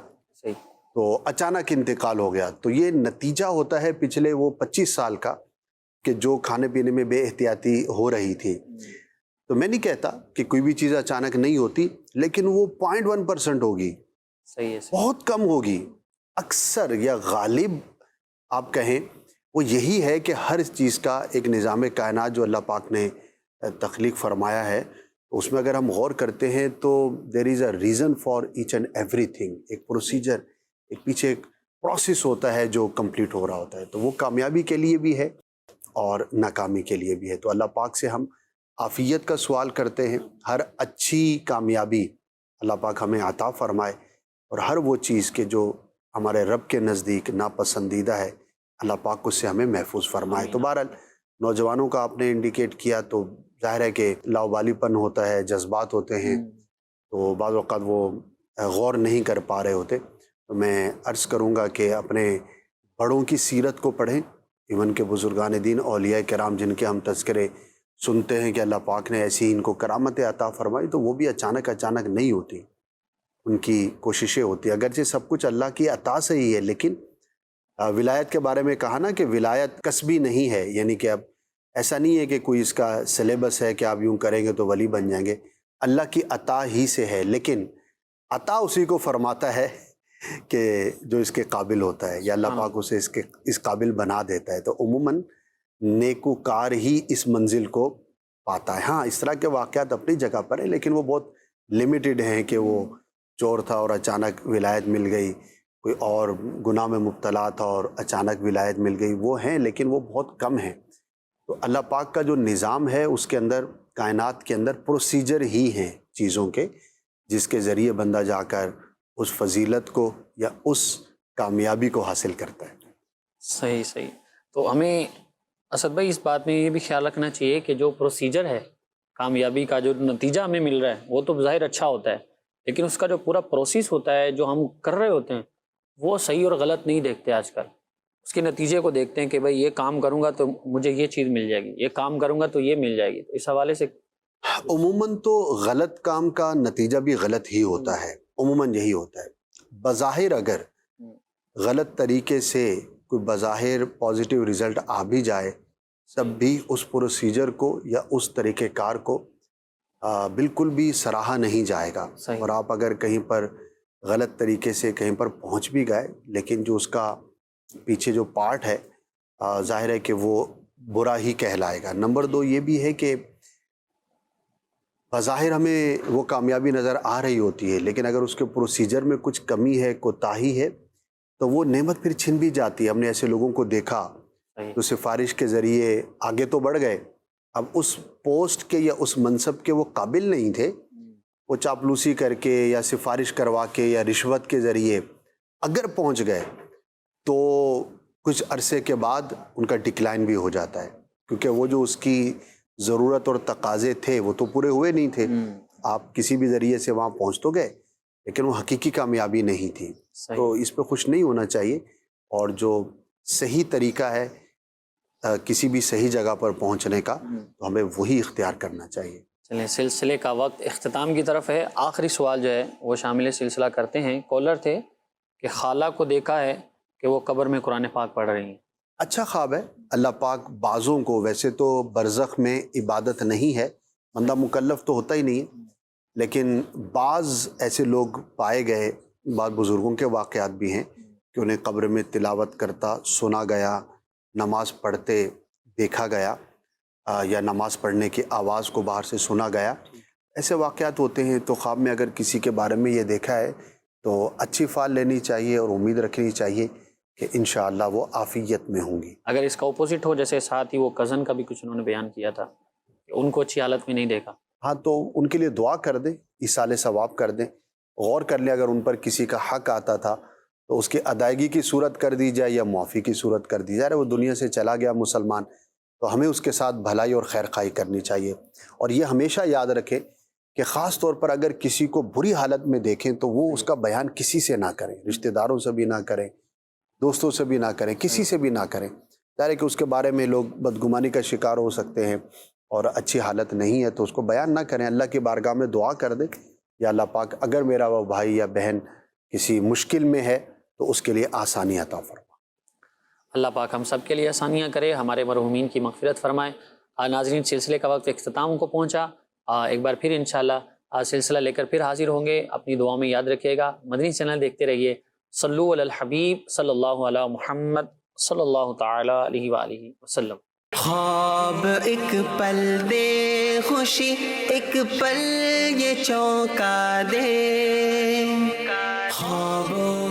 تو اچانک انتقال ہو گیا۔ تو یہ نتیجہ ہوتا ہے پچھلے وہ 25 سال کا کہ جو کھانے پینے میں بے احتیاطی ہو رہی تھی۔ تو میں نہیں کہتا کہ کوئی بھی چیز اچانک نہیں ہوتی، لیکن وہ 0.1% ہوگی، بہت کم ہوگی۔ اکثر یا غالب آپ کہیں وہ یہی ہے کہ ہر چیز کا ایک نظام کائنات جو اللہ پاک نے تخلیق فرمایا ہے، اس میں اگر ہم غور کرتے ہیں تو there is a reason for each and ایوری تھنگ۔ ایک پروسیجر، ایک پیچھے ایک پروسیس ہوتا ہے جو کمپلیٹ ہو رہا ہوتا ہے، تو وہ کامیابی کے لیے بھی ہے اور ناکامی کے لیے بھی ہے۔ تو اللہ پاک سے ہم عافیت کا سوال کرتے ہیں، ہر اچھی کامیابی اللہ پاک ہمیں عطا فرمائے، اور ہر وہ چیز کے جو ہمارے رب کے نزدیک ناپسندیدہ ہے اللہ پاک اس سے ہمیں محفوظ فرمائے۔ تو بہرحال نوجوانوں کا آپ نے انڈیکیٹ کیا، تو ظاہر ہے کہ لاوبالی پن ہوتا ہے، جذبات ہوتے ہیں، تو بعض اوقات وہ غور نہیں کر پا رہے ہوتے۔ تو میں عرض کروں گا کہ اپنے بڑوں کی سیرت کو پڑھیں، ایون کہ بزرگان دین اولیاء کرام جن کے ہم تذکرے سنتے ہیں کہ اللہ پاک نے ایسی ان کو کرامت عطا فرمائی، تو وہ بھی اچانک نہیں ہوتی، ان کی کوششیں ہوتی ہیں۔ اگرچہ سب کچھ اللہ کی عطا سے ہی ہے، لیکن ولایت کے بارے میں کہا نا کہ ولایت کسبی نہیں ہے، یعنی کہ اب ایسا نہیں ہے کہ کوئی اس کا سلیبس ہے کہ آپ یوں کریں گے تو ولی بن جائیں گے۔ اللہ کی عطا ہی سے ہے، لیکن عطا اسی کو فرماتا ہے کہ جو اس کے قابل ہوتا ہے، یا اللہ پاک اسے اس قابل بنا دیتا ہے. تو عموماً نیکوکار ہی اس منزل کو پاتا ہے. ہاں اس طرح کے واقعات اپنی جگہ پر ہیں، لیکن وہ بہت لمیٹڈ ہیں کہ وہ چور تھا اور اچانک ولایت مل گئی، کوئی اور گناہ میں مبتلا تھا اور اچانک ولایت مل گئی، وہ ہیں لیکن وہ بہت کم ہیں. تو اللہ پاک کا جو نظام ہے اس کے اندر، کائنات کے اندر پروسیجر ہی ہیں چیزوں کے، جس کے ذریعے بندہ جا کر اس فضیلت کو یا اس کامیابی کو حاصل کرتا ہے. صحیح. تو ہمیں اسد بھائی اس بات میں یہ بھی خیال رکھنا چاہیے کہ جو پروسیجر ہے کامیابی کا، جو نتیجہ ہمیں مل رہا ہے وہ تو ظاہر اچھا ہوتا ہے، لیکن اس کا جو پورا پروسیس ہوتا ہے جو ہم کر رہے ہوتے ہیں وہ صحیح اور غلط نہیں دیکھتے آج کل. اس کے نتیجے کو دیکھتے ہیں کہ بھائی یہ کام کروں گا تو مجھے یہ چیز مل جائے گی، یہ کام کروں گا تو یہ مل جائے گی. تو اس حوالے سے عموماً تو غلط کام کا نتیجہ بھی غلط ہی ہوتا ہے، عموماً یہی ہوتا ہے. بظاہر اگر غلط طریقے سے کوئی بظاہر پازیٹیو رزلٹ آ بھی جائے، سب بھی اس پروسیجر کو یا اس طریقہ کار کو بالکل بھی سراہا نہیں جائے گا. اور آپ اگر کہیں پر غلط طریقے سے کہیں پر پہنچ بھی گئے، لیکن جو اس کا پیچھے جو پارٹ ہے ظاہر ہے کہ وہ برا ہی کہلائے گا. نمبر 2 یہ بھی ہے کہ بظاہر ہمیں وہ کامیابی نظر آ رہی ہوتی ہے، لیکن اگر اس کے پروسیجر میں کچھ کمی ہے، کوتاہی ہے، تو وہ نعمت پھر چھن بھی جاتی ہے. ہم نے ایسے لوگوں کو دیکھا تو سفارش کے ذریعے آگے تو بڑھ گئے، اب اس پوسٹ کے یا اس منصب کے وہ قابل نہیں تھے، وہ چاپلوسی کر کے یا سفارش کروا کے یا رشوت کے ذریعے اگر پہنچ گئے تو کچھ عرصے کے بعد ان کا ڈکلائن بھی ہو جاتا ہے، کیونکہ وہ جو اس کی ضرورت اور تقاضے تھے وہ تو پورے ہوئے نہیں تھے. آپ کسی بھی ذریعے سے وہاں پہنچ تو گئے لیکن وہ حقیقی کامیابی نہیں تھی. تو اس پہ خوش نہیں ہونا چاہیے، اور جو صحیح طریقہ ہے کسی بھی صحیح جگہ پر پہنچنے کا تو ہمیں وہی اختیار کرنا چاہیے. چلیں سلسلے کا وقت اختتام کی طرف ہے. آخری سوال جو ہے وہ شامل سلسلہ کرتے ہیں. کالر تھے کہ خالہ کو دیکھا ہے کہ وہ قبر میں قرآن پاک پڑھ رہی ہیں. اچھا خواب ہے. اللہ پاک بعضوں کو، ویسے تو برزخ میں عبادت نہیں ہے، بندہ مکلف تو ہوتا ہی نہیں ہے، لیکن بعض ایسے لوگ پائے گئے، بعض بزرگوں کے واقعات بھی ہیں کہ انہیں قبر میں تلاوت کرتا سنا گیا، نماز پڑھتے دیکھا گیا، یا نماز پڑھنے کی آواز کو باہر سے سنا گیا. ایسے واقعات ہوتے ہیں. تو خواب میں اگر کسی کے بارے میں یہ دیکھا ہے تو اچھی فال لینی چاہیے اور امید رکھنی چاہیے کہ انشاءاللہ وہ عافیت میں ہوں گی. اگر اس کا اپوزٹ ہو، جیسے ساتھ ہی وہ کزن کا بھی کچھ انہوں نے بیان کیا تھا کہ ان کو اچھی حالت میں نہیں دیکھا، ہاں تو ان کے لیے دعا کر دیں، ایصال ثواب کر دیں، غور کر لیں اگر ان پر کسی کا حق آتا تھا تو اس کی ادائیگی کی صورت کر دی جائے یا معافی کی صورت کر دی جائے. وہ دنیا سے چلا گیا مسلمان تو ہمیں اس کے ساتھ بھلائی اور خیر خواہی کرنی چاہیے. اور یہ ہمیشہ یاد رکھیں کہ خاص طور پر اگر کسی کو بری حالت میں دیکھیں تو وہ اس کا بیان کسی سے نہ کریں، رشتہ داروں سے بھی نہ کریں، دوستوں سے بھی نہ کریں، کسی سے بھی نہ کریں. ظاہر ہے کہ اس کے بارے میں لوگ بدگمانی کا شکار ہو سکتے ہیں اور اچھی حالت نہیں ہے تو اس کو بیان نہ کریں. اللہ کی بارگاہ میں دعا کر دیں، یا اللہ پاک اگر میرا وہ بھائی یا بہن کسی مشکل میں ہے تو اس کے لیے آسانی عطا فرما. اللہ پاک ہم سب کے لیے آسانیاں کرے، ہمارے مرحومین کی مغفرت فرمائے. ناظرین سلسلے کا وقت اختتام کو پہنچا. ایک بار پھر انشاءاللہ سلسلہ لے کر پھر حاضر ہوں گے. اپنی دعا میں یاد رکھیے گا. مدنی چینل دیکھتے رہیے. صلو علی الحبیب صلی اللہ علی محمد صلی اللہ تعالی علیہ وآلہ وسلم. خواب ایک پل دے خوشی، ایک پل یہ چونکا دے، خوابوں